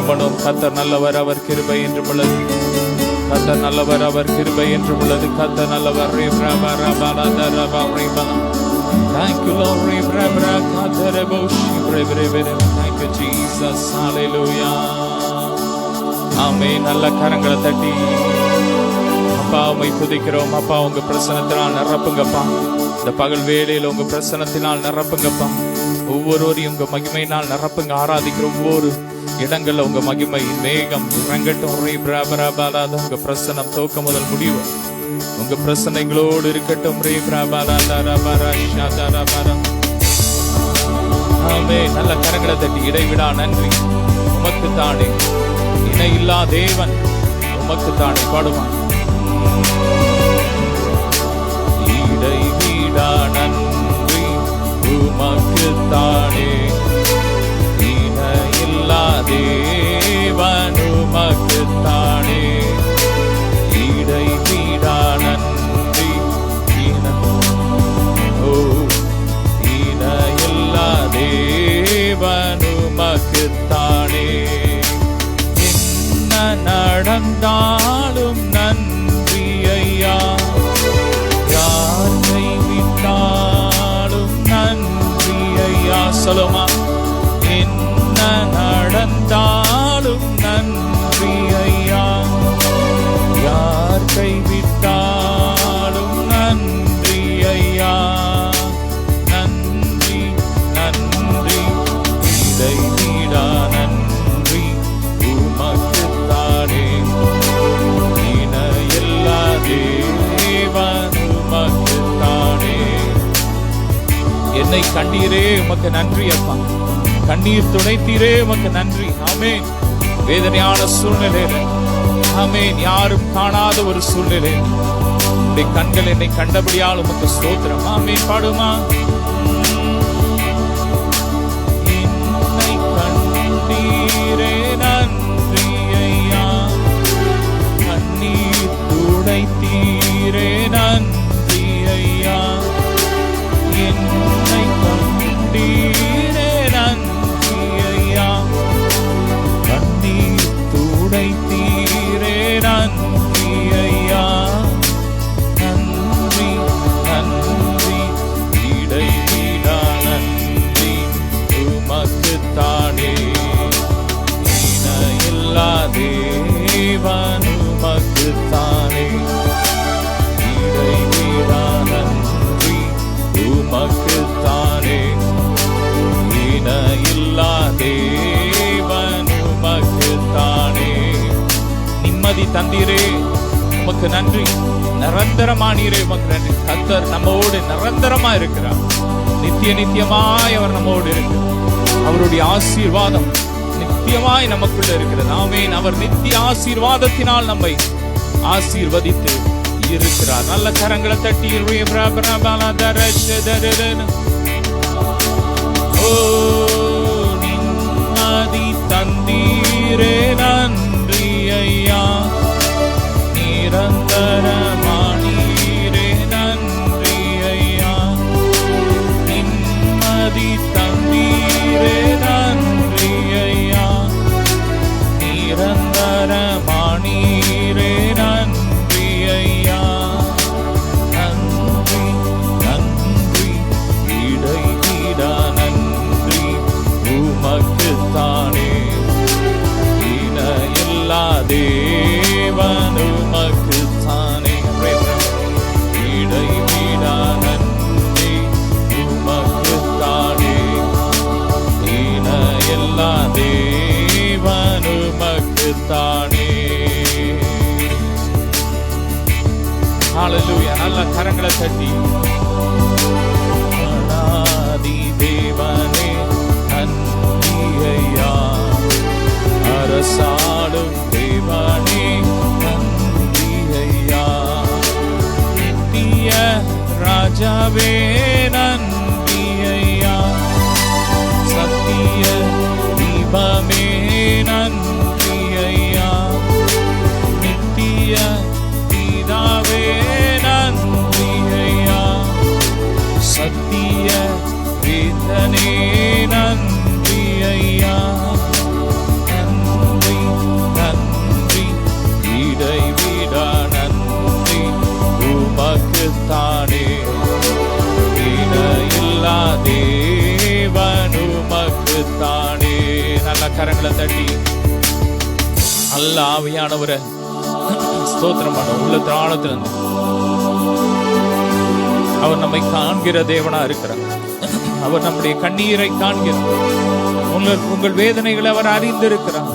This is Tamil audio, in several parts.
கர்த்தர் நல்லவர், அவர் கிருபை என்றும் உள்ளது. கர்த்தர் நல்லவர், அவர் கிருபை என்றும் உள்ளது. கர்த்தர் நல்லவர். Thank you, Lord. Thank you, Jesus. Hallelujah. ஆமென். நல்ல கரங்களை தட்டி அப்பா உம்மை துதிக்கிறோம். அப்பா உங்க பிரசன்னத்தினால் நிரப்புங்கப்பா. இந்த பகல் வேளையில் உங்க பிரசன்னத்தினால் நிரப்புங்கப்பா. ஒவ்வொருவரையும் உங்க மகிமையினால் நிரப்புங்க. ஆராதிக்கிற ஒவ்வொரு இடங்கள்ல உங்க மகிமை மேகம் இறங்கட்டும். உங்க பிரசன்னம் துவக்கம் முதல் முடிவு உங்க பிரசனைகளோடு இருக்கட்டும். நல்ல கரங்களை தட்டி இடைவிடா நன்றி உமக்கு தானே, இணை இல்லா தேவன் உமக்கு தானே பாடுவான். இடைவிடா நன்றி உமக்கு தானே, இணை இல்லா தேவன் உமக்கு தானே. இடைவிடா நன்றி இணையில்லா தேவன் உமக்கு தானே. என்ன நடந்தாலும் நன்றி ஐயா, யார் கைவிட்டாலும் நன்றி ஐயா. சொல்லுமா, என்ன நடந்தாலும் நன்றி ஐயா, யார் கைவிட்டாலும் நன்றி ஐயா. நன்றி நன்றி இடைவிடா நன்றி உமக்கு தானே, இணையில்லா தேவன் உமக்கு தானே. என்னை கண்டீரே உமக்கு நன்றி அப்பா, கண்ணீர் துடைத்தீரே உமக்கு நன்றி. ஆமென். வேதனையான சூழ்நிலையில, ஆமென், யாரும் காணாத ஒரு சூழ்நிலை உடைய கண்கள் என்னை கண்டபடியால் உமக்கு ஸ்தோத்திரம். ஆமென். பாடுமா, என்னை கண்டீரே நன்றி ஐயா, கண்ணீர் துடைத்தீரே நன்றி ஐயா. என்னை கண்டீரே நன்றி ஐயா, கண்ணீர் துடைத்தீரே நன்றி ஐயா. நன்றி நன்றி இடைவிடா நன்றி உமக்கு தானே, இணையில்லா தேவன் உமக்கு தானே. இடைவிடா நன்றி உமக்கு தானே, இணையில்லா தேவன் உமக்கு தானே. நிம்மதி தந்தீரே உமக்கு நன்றி, நிரந்தரமானீரே உமக்கு நன்றி. கர்த்தர் நம்மோடு நிரந்தரமா இருக்கிறார், நித்திய நித்தியமாய் அவர் நம்மோடு இருக்கிறார். அவருடைய ஆசீர்வாதம் நித்தியமாய் நமக்குள்ள இருக்கிறது. ஆமென். அவர் நித்திய ஆசீர்வாதத்தினால் நம்மை ஆசீர்வதித்து இருக்கிறார். நல்ல கரங்களை தட்டி நிம்மதி தந்தீரே நன்றி ஐயா, நிரந்தரமானீரே நன்றி ஐயா. நிம்மதி தந்தீரே நன்றி ஐயா, நிரந்தரமானீரே நன்றி ஐயா. நன்றி நன்றி இடைவிடா நன்றி உமக்கு தானே, இணையில்லா தேவன் உமக்கு தானே. இடைவிடா நன்றி உமக்கு தானே, இணையில்லா தேவன் உமக்கு தானே. ஹல்லேலூயா. நல்ல கரங்களை தட்டி அநாதி தேவனே நன்றி ஐயா, அரசாளும் தேவனே நன்றி ஐயா, நித்திய ராஜாவே நன்றி ஐயா, சத்திய தீபமே நன்றி ஐயா, நித்திய பிதாவே நன்றி ஐயா, சத்திய வேதனே நன்றி ஐயா. நன்றி கரங்களை தட்டி நல்ல ஆவியானவரை ஸ்தோத்திரம் பண்ண உள்ள திராணத்திலிருந்து. அவர் நம்மை காண்கிற தேவனா இருக்கிறார். அவர் நம்முடைய கண்ணீரை காண்கிறார். உங்கள் வேதனைகளை அவர் அறிந்திருக்கிறார்.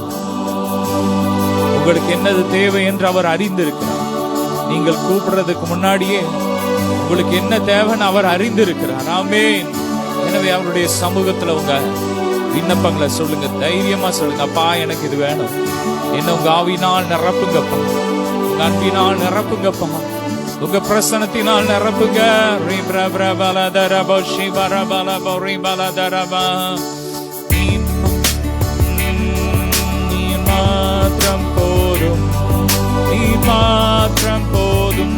உங்களுக்கு என்னது தேவை என்று அவர் அறிந்திருக்கிறார். நீங்கள் கூப்பிடுறதுக்கு முன்னாடியே உங்களுக்கு என்ன தேவைன்னு அவர் அறிந்திருக்கிறார். ஆமென். எனவே அவருடைய சமூகத்துல உங்க விண்ணப்பங்களை சொல்லுங்க, தைரியமா சொல்லுங்க. அப்பா, எனக்கு இது வேணும், என்ன உங்க ஆவினால் நிரப்புங்கப்பா, உங்க அன்பினால் நிரப்புங்கப்பா, உங்க பிரசனத்தினால் நிரப்புங்க. நீ மாத்திரம் போதும், நீ மாத்திரம் போதும்,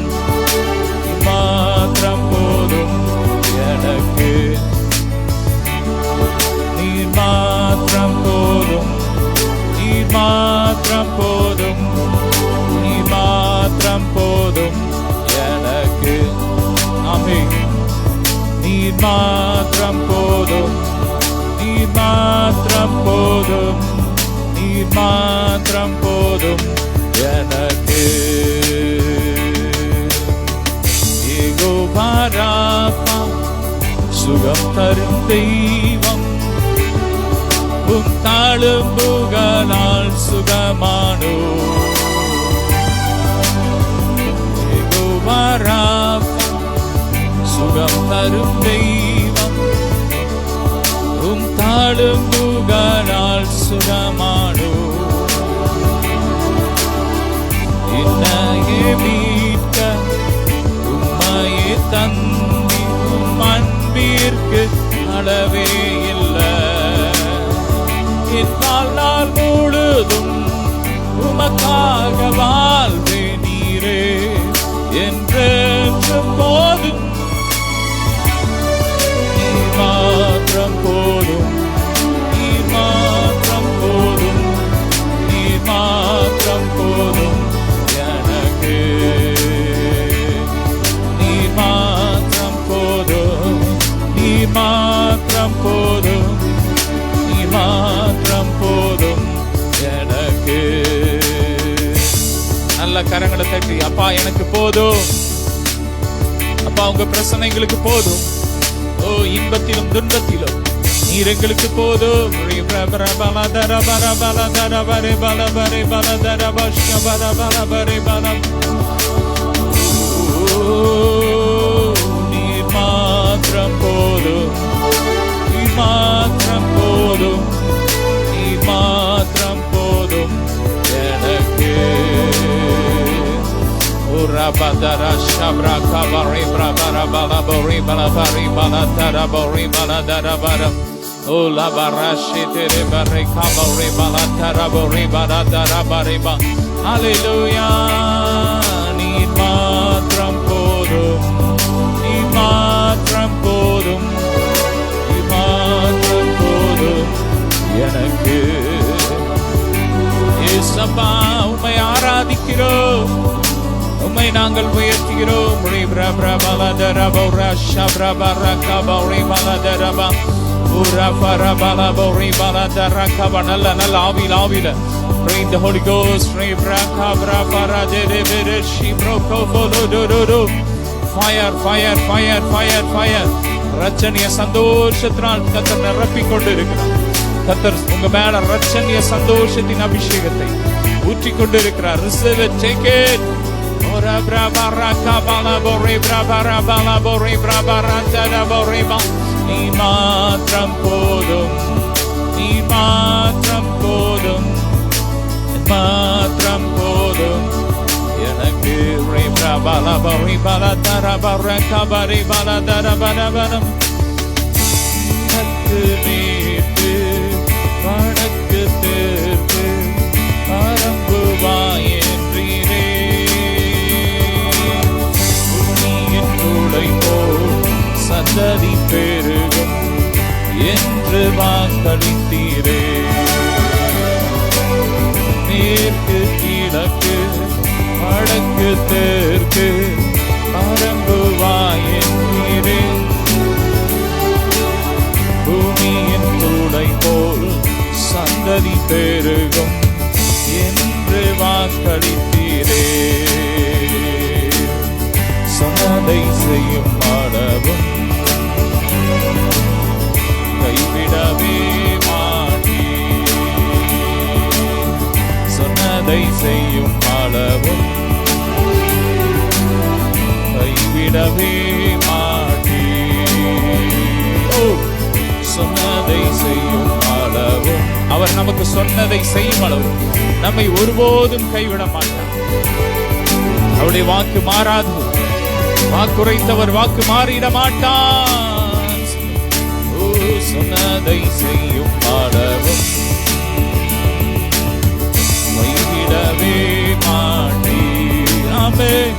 நீ மாத்திரம் போதும் எனக்கு. நீ மாத்திரம் போதும், நீ மாத்திரம் போதும், நீ மாத்திரம் போதும் எனக்கு. ஆமென். நீ மாத்திரம் போதும், நீ மாத்திரம் போதும், நீ மாத்திரம் போதும் எனக்கு. யெகோவா ராஃபா, சுகம் தரும் தெய்வம், உம் தழும்புகளால் சுகமானோ. யெகோவா ராஃபா, சுகம் தரும் தெய்வம், உம் தழும்புகளால் சுகமானோ. என்னையே மீட்க உம்மையே தந்தி, உம் அன்பிற்கு அளவே இல்லை. என் வாழ்நாள் முழுதும் உமக்காக வாழ்வே நீரே என்று போதும். நீ மாத்திரம் போதும், நீ மாத்திரம் போதும், நீ மாத்திரம் போதும் எனக்கு. நீ மாத்திரம் போதும், நீ மாத்திரம் போதும், நீ மாத்திரம் போதும் எனக்கு. நல்ல கரங்களை தட்டி, அப்பா எனக்கு போதும், அப்பா உங்க பிரச்சனைகளுக்கு போதும். ஓ, இன்பத்திலும் துன்பத்திலும் நீர் எங்களுக்கு போதும். நீர் மாத்திரம் போதும், நீ மாத்திரம் போதும், நீ மாத்திரம் போதும் எனக்கு. Urabadara shabra kabari brabara bala bori bala bari bala dara bori bala dara bara. Ola barashi tere bare kabari bala dara bori bala dara bari ba. Hallelujah. Ni matram podum, ni matram podum, ni matram podum எனக்கு. இயேசுப்பா, உம்மை ஆராதிக்கிறோம், உம்மை நாங்கள் உயர்த்துகிறோம். நல்ல நல்ல ஆவில ஆவில Bring the Holy Ghost. Fire, fire, fire, fire, fire. ரட்சணிய சந்தோஷத்தினால் கர்த்தர் நிரப்பிக் கொண்டு இருக்கிறார். கர்த்தர் உங்க மேல ரட்சணிய சந்தோஷத்தின் அபிஷேகத்தை ஊற்றிக் கொண்டு இருக்கிறார். Receive it, take it. Ora brava rakabala bori brava rabala bori brava rantara bori ba. Ni matram podum, ni matram podum, matram podum. எனக்கு re brava la bori bala tara baraka bari bala tara bana bana. நக்கு நீட்டு வடக்கு தெற்கு ஆரம்புவாயன்றீரே. சந்ததி பெருகும் என்று வாக்களித்தீரே. மேற்கு கிழக்கு வடக்கு தெற்கு சந்ததி பெருகும் என்று வாக்களித்தீரே. சொன்னதை செய்யும் அளவும் கைவிடவே மாட்டீர். சொன்னதை செய்யும் அளவும் கைவிடவே மாட்டீர். சொன்னதை செய்யும் அளவும் அவர் நமக்கு சொன்னதை செய்யும் அளவு நம்மை ஒருபோதும் கைவிட மாட்டார். அவருடைய வாக்கு மாறாது. வாக்குரைத்தவர் வாக்கு மாறிட மாட்டார். சொன்னதை செய்யும் அளவும் கைவிடவே மாட்டீர். ஆமென்.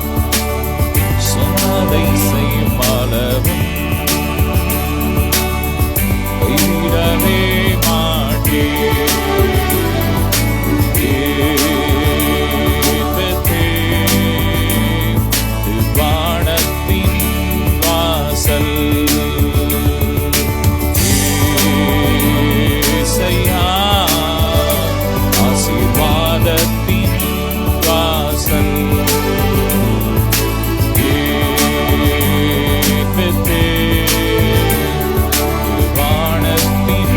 சொன்னதை செய்யும் அளவும் கைவிடவே மாட்டீர். வானத்தின் வாசல் ஆசீர்வாதத்தின் வாசல் வானத்தின்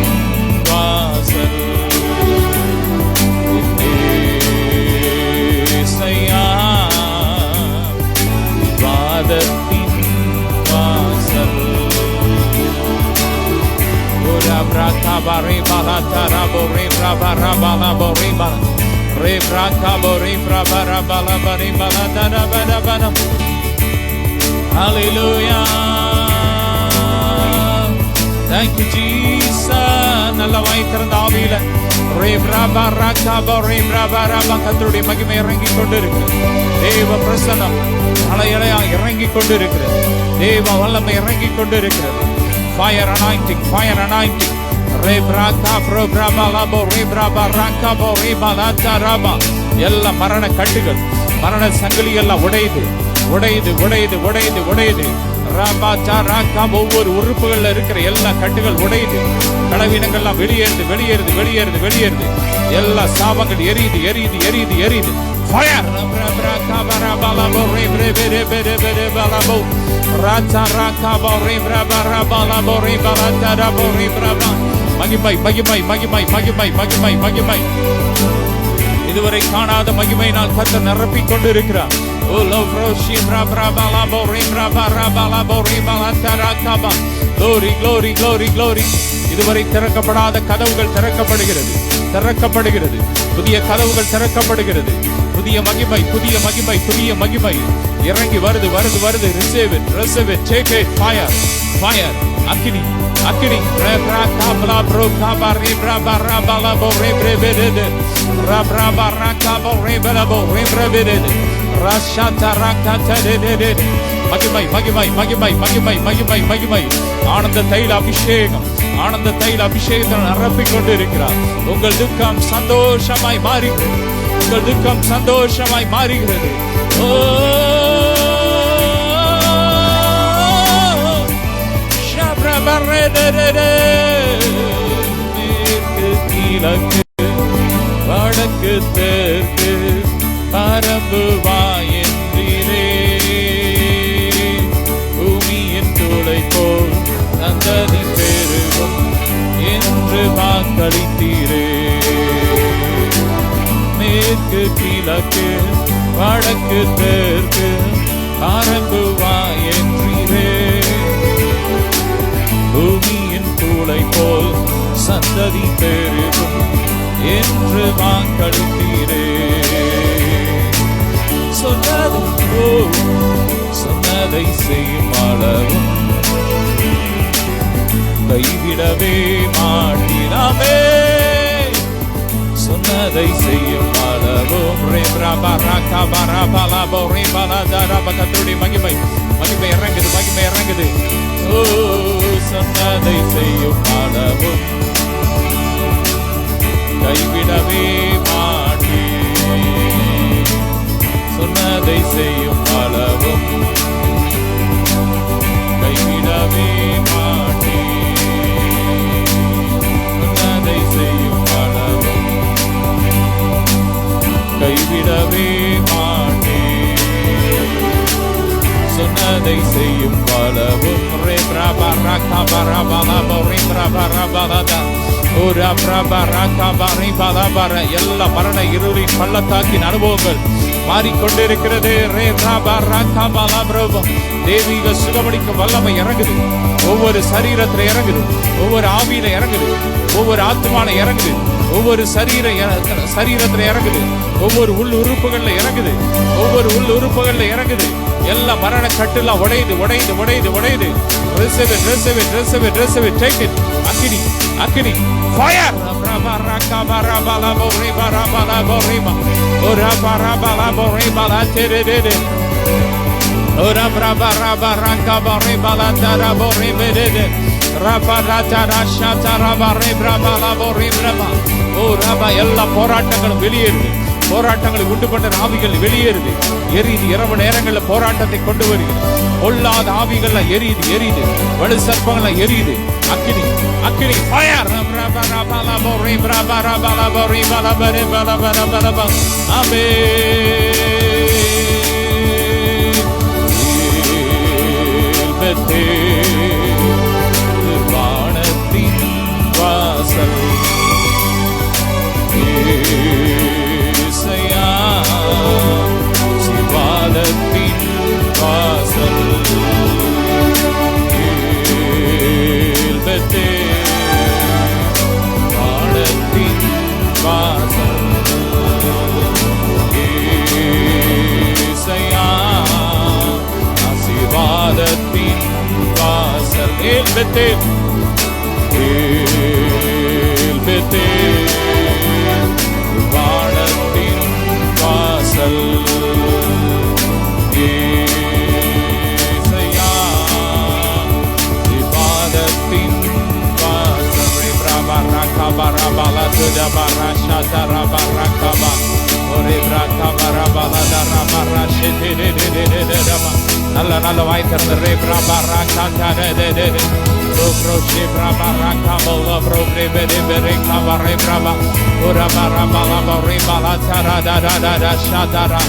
வாசல் வாதத்தின் வாசல். Hallelujah. Thank you Jesus. நல்ல வாய் திறந்த ஆவியில கர்த்தருடைய மகிமை இறங்கிக் கொண்டிருக்கிறது. தேவ பிரசன்னம் அலையலையா இறங்கிக் கொண்டிருக்கிறது. தேவ வல்லமை இறங்கிக் கொண்டிருக்கிறது. Fire anointing, fire anointing. எல்லா மரண கட்டுகள், மரண சங்கிலி எல்லாம் உடையுது உடையுது உடையுது உடையுது உடையுது. ஒவ்வொரு உறுப்புகள்ல இருக்கிற எல்லா கட்டுகள் உடையுது. கலவீனங்கள்லாம் வெளியேறுது வெளியேறுது வெளியேறுது வெளியேறுது. எல்லா சாபங்கள் எரியுது எரியுது எரியுது எரியுது. Fire. மகிமை மகிமை மகிமை மகிமை மகிமை மகிமை. இதுவரை காணாத மகிமையினால் கர்த்தர் நிரப்பிக் கொண்டிருக்கிறார். Glory, glory, glory, glory. இதுவரை திறக்கப்படாத கதவுகள் திறக்கப்படுகிறது திறக்கப்படுகிறது. புதிய கதவுகள் திறக்கப்படுகிறது. புதிய மகிமை புதிய மகிமை புதிய மகிமை இறங்கி வருது வருது வருது. Receive it, receive it, take it. Fire, fire. அக்கினி அக்கினி. மகிமை மகிமை மகிமை மகிமை மகிமை மகிமை. ஆனந்த தைல அபிஷேகம் ஆனந்த தைல அபிஷேகத்தில் நிரப்பிக் கொண்டு இருக்கிறார். உங்கள் துக்கம் சந்தோஷமாய் மாறுகிறது. உங்கள் துக்கம் சந்தோஷமாய் மாறுகிறது. கிழக்கு வடக்கு தெற்கு பரம்புவாய் என்றீரே. பூமியின் துளை போல் சந்ததி பெருகும் என்று வாக்களித்தீரே. மேற்கு கிழக்கு வடக்கு தெற்கு பரம்புவாய் என்றீரே. பூமியின் துளை போல் சந்ததி பெருகும் என்று வாக்களித்தீரே. சொன்னதை செய்யும் அளவும் கைவிடவே மாட்டீராமே. சொன்னதை செய்யும் அளவும் கர்த்தருடைய மகிமை மகிமை இறங்குது மகிமை இறங்குது. சொன்னதை செய்யும் அளவும் கைவிடவே மாட்டீர். சொன்னதை செய்யும் அளவும் கைவிடவே மாட்டீர். சொன்னதை செய்யும் அளவும் சொன்னதை செய்யும் பலவும் ரே பிரபா ரகா பரபல போரே பிரபா ரபலதா ஓரா பிரபா ரகா பரி பலபர. எல்லா மரண இருளின் பள்ளத்தாக்கின் அனுபவங்கள் மாறிக்கொண்டிருக்கிறது. ரே பிரபா ரகா பலபிரபம். தெய்வீக சுகமளிக்கும் வல்லமை இறங்குது. ஒவ்வொரு சரீரத்துல இறங்குது, ஒவ்வொரு ஆவியில இறங்குது, ஒவ்வொரு ஆத்மால இறங்குது, ஒவ்வொரு சரீரத்துல இறங்குது, ஒவ்வொரு உள் உறுப்புகள்ல இறங்குது, ஒவ்வொரு உள் உறுப்புகள்ல இறங்குது. எல்லா மரண கட்டுலாம் உடையுது உடையுது உடையுது உடையுது. Receive it, receive it, receive it, receive it. Take it. அக்கினி அக்கினி fire. Ora braba raba ranka bare bala tara bore bedede raba ratara shatara bare braba la bore braba. ora ba எல்லா போராட்டங்களும் வெளியேறுது. போராட்டங்களை உண்டு பண்ண ஆவிகள் வெளியேறுது. எரியுது. இரவு நேரங்களில் போராட்டத்தை கொண்டு வருகிறது. பொல்லாத ஆவிகள் எரியுது எரியுது. வலு சர்ப்பங்கள் எரியுது. அக்கினி அக்கினி fire. braba raba la bore braba raba la bore bala bare bala bala bala. Amen. வானத்தின் வாசல் ஏசையா சிவாலத்தின் வாசல் ஏல்பத்தே வானத்தின் வாசல் ஏசையா சிவாலத்தின் வாசல் ஏல்பத்தே ஏல்பத்தே வானத்தின் வாசல் ஏசையா சிவாலத்தின் வாசல். பிரபா ரகபா ரபலா துஜபா ரஷா ரபா ரகபா ஒரே ரகபா ரபலா ரபா ரஷே டே ரபா. நல்ல நல்ல வாய் திறந்து ரே பிரபா ரகா ரே ரே ரே ப்ரோ ப்ரோ ஷே பிரபா ரகா பல ப்ரோ ரே ரே ரே கபா ரே பிரபா ஒரா பிரபா லபா ரே பலா தரா டா டா டா டா ஷாதரா.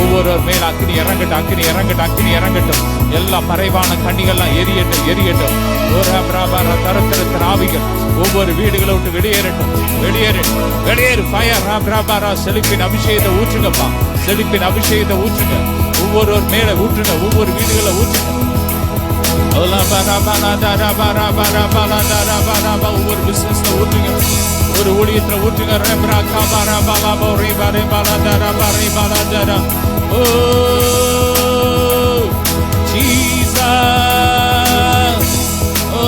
ஒவ்வொரு மேல அக்கினி இறங்கட்டும் அக்கினி இறங்கட்டும் அக்கினி இறங்கட்டும். எல்லா மறைவான கண்ணிகள்லாம் எரியட்டும் எரியட்டும். ஒரா பிரபா தரத்திருக்கிற ஆவிகள் ஒவ்வொரு வீடுகளை விட்டு வெளியேறட்டும் வெளியேறு வெளியேறு. ஃபயர் பிரபா செழிப்பின் அபிஷேகத்தை ஊற்றுங்கப்பா. செழிப்பின் அபிஷேகத்தை ஊற்றுங்க. ஒவ்வொரு மேல ஊற்றுங்க. ஒவ்வொரு வீடுகளை ஊற்றுங்க. ஒவ்வொரு பிசினஸ்ல ஊற்றுங்க. ஒரு ஊழியத்துல ஊற்றுங்க. ஓ ஜீசஸ் ஓ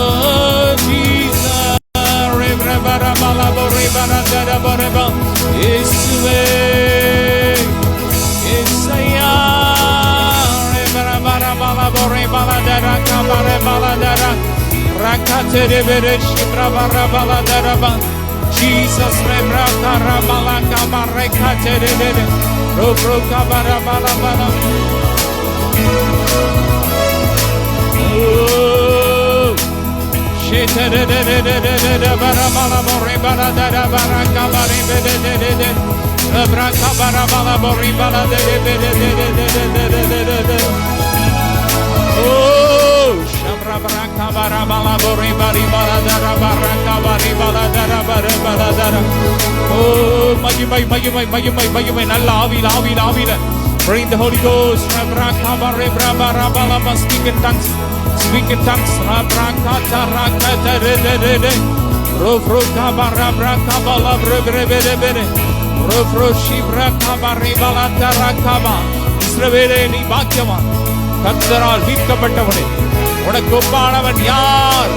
ஜீசஸ் இயேசுவே இயேசையா Jesus மகிமை நல்ல ஆவியில ஆவியில ஆவியில. Bring the Holy Ghost. Speak in tongues. Speak in tongues. இஸ்ரவேலே நீ பாக்கியவான். கர்த்தரால் மீட்கப்பட்டவனே உனக்கு ஒப்பானவன் யார்?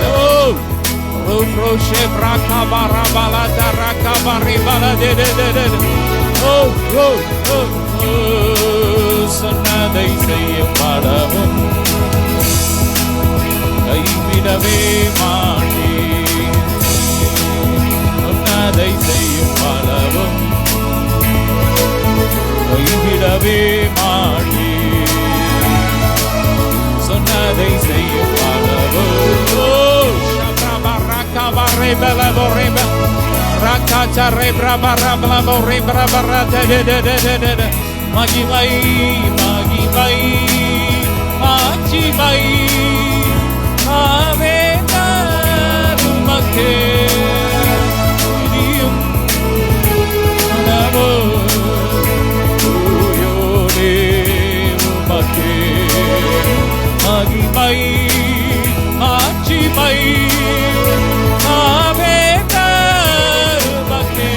சொன்னதை செய்யும் பலவும் கைவிடவே மாட்டேன். சொன்னதை செய்யும் பலவும் கைவிடவே மாட்டேன். சொன்னதை செய்யும் பலவும் மகிமை மகிமை மாட்சிமை ஆவேனார் உமக்கே துதியும் கனமும் தூயோரே உமக்கே மகிமை மாட்சிமை ஆவேனார் உமக்கே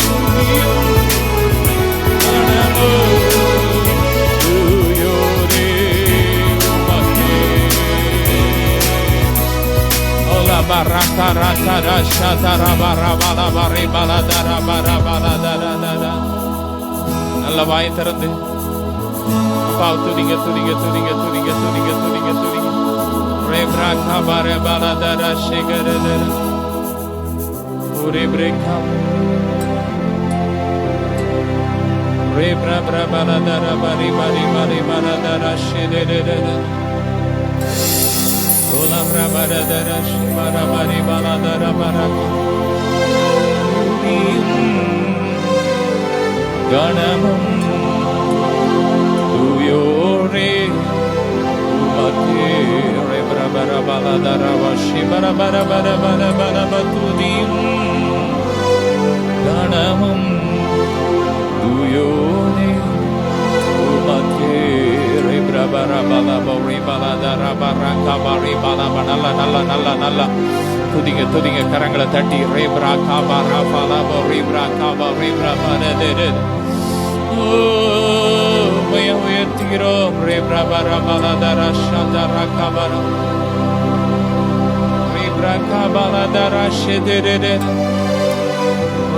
துதியும் baraka raka rasha tara bara bala bare bala dara bara bala dara dara நல்ல வாய் திறந்து அப்பா துதிங்க துதிங்க துதிங்க துதிங்க துதிங்க துதிங்க துதிங்க ரே பிரகா bare bala dara shigere dara ure breka re bra bra bala dara bari bari bari bala dara shigere dara Ola brabara dara shibara bari bala dara baraka ganamum tuyore umakhe re brabara bala dara shibara bara bara bara bara batudim ganamum tuyore umakhe Brabara bala bori bala dara baraka bari bala nalla nalla nalla nalla துதிங்க துதிங்க கரங்களை தட்டி ரே பிரகா bara bala bori braka bari brabara de ஓ மைய உயர்த்துகிறோம் ரே பிரபara bala dara shadara kabara ரே பிரகா bala dara shedere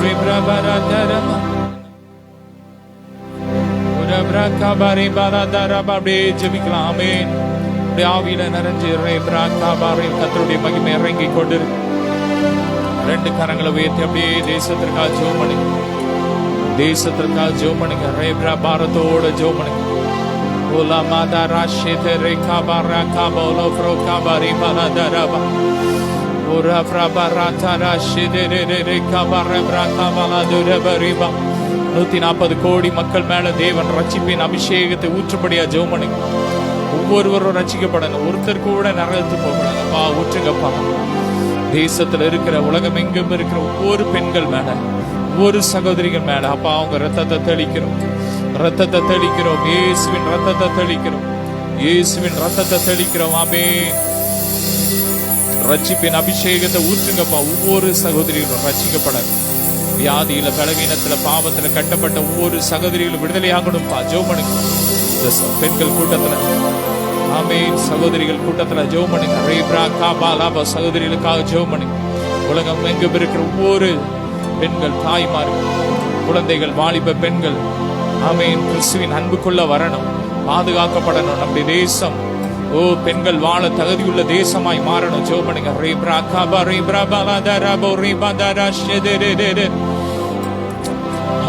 ரே பிரபara dara Brakabari baladara babe ஜெபிக்கலாம் ஆமென் அப்படியே ஆவியில நிறைஞ்சு ரே பிராகாபாரி கர்த்தருடைய மகிமை இறங்கி கொண்டு ரெண்டு கரங்களை உயர்த்தி அப்படியே தேசத்திற்காக ஜெபம் பண்ணுங்க தேசத்திற்காக ஜெபம் பண்ணுங்க ரே பாரத்தோட ஜெபம் பண்ணுங்க ஓலா மாதா ராஷேதே ரே காபாரா காபோலோ ஃப்ரோகாபாரி பாலதரபா ஓரா ஃப்ராபாராதா ராஷேதே ரே காபாரா பிராகாபாலா துரபரிபா 140 கோடி மக்கள் மேல தேவன் ரட்சிப்பின் அபிஷேகத்தை ஊற்றும்படியா ஜெபம் பண்ணுங்க ஒவ்வொருவரும் ரட்சிக்கப்படணும் ஒருத்தர் கூட நரகத்து போகக்கூடாதுப்பா ஊற்றுங்கப்பா தேசத்துல இருக்கிற உலகம் எங்கும் இருக்கிற ஒவ்வொரு பெண்கள் மேல ஒவ்வொரு சகோதரிகள் மேல அப்பா அவங்க ரத்தத்தை தெளிக்கிறோம் இயேசுவின் ரத்தத்தை தெளிக்கிறோம் ஆமென் ரட்சிப்பின் அபிஷேகத்தை ஊற்றுங்கப்பா ஒவ்வொரு சகோதரிகளும் ரட்சிக்கப்படணும் வியாதியில பலவீனத்துல பாவத்துல கட்டப்பட்ட ஒவ்வொரு சகோதரிகளும் விடுதலையாகணும்பா ஜெபம் பண்ணுங்க பெண்கள் கூட்டத்துல ஆமென் சகோதரிகள் கூட்டத்துல ஜெபம் பண்ணுங்க ரேப்ரா காபாலாபா சகோதரிகளுக்காக ஜெபம் பண்ணுங்க உலகம் எங்கும் இருக்கிற ஒவ்வொரு பெண்கள் தாய்மார்கள் குழந்தைகள் வாலிப பெண்கள் ஆமென் கிறிஸ்துவின் அன்புக்குள்ள வரணும் பாதுகாக்கப்படணும் நம்முடைய தேசம் பெண்கள் வாழ தகுதியுள்ள தேசமாய் மாறணும் ஜெபம் பண்ணுங்க ரேப்ரா காபா ரேப்ரா பாலாதரா போரேபாதரா ஷெதெரெரெரெ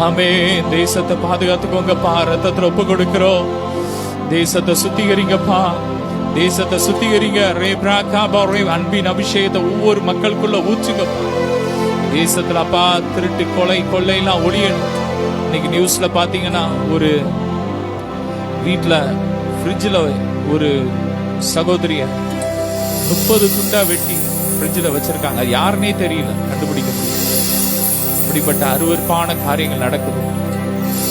ஆமென் தேசத்தை பாதுகாத்துக்கோங்கப்பா ரத்தத்துல ஒப்பு கொடுக்கிறோம் தேசத்தை சுத்திகரிங்கப்பா தேசத்தை சுத்திகரிங்க ரேப்ரா காபா ரே அன்பின் அபிஷேகத்தை ஒவ்வொரு மக்களுக்குள்ள ஊற்றுங்கப்பா தேசத்துல அப்பா திருட்டு கொள்ளை எல்லாம் ஒழியணும் இன்னைக்கு நியூஸ்ல பாத்தீங்கன்னா ஒரு வீட்டுல ஃப்ரிட்ஜ்ல ஒரு சகோதரிய 30 துண்டா வெட்டி ஃப்ரிட்ஜ்ல வச்சிருக்காங்க அது யாருன்னே தெரியல கண்டுபிடிக்க முடியல இப்படிப்பட்ட அருவருப்பான காரியங்கள் நடக்குது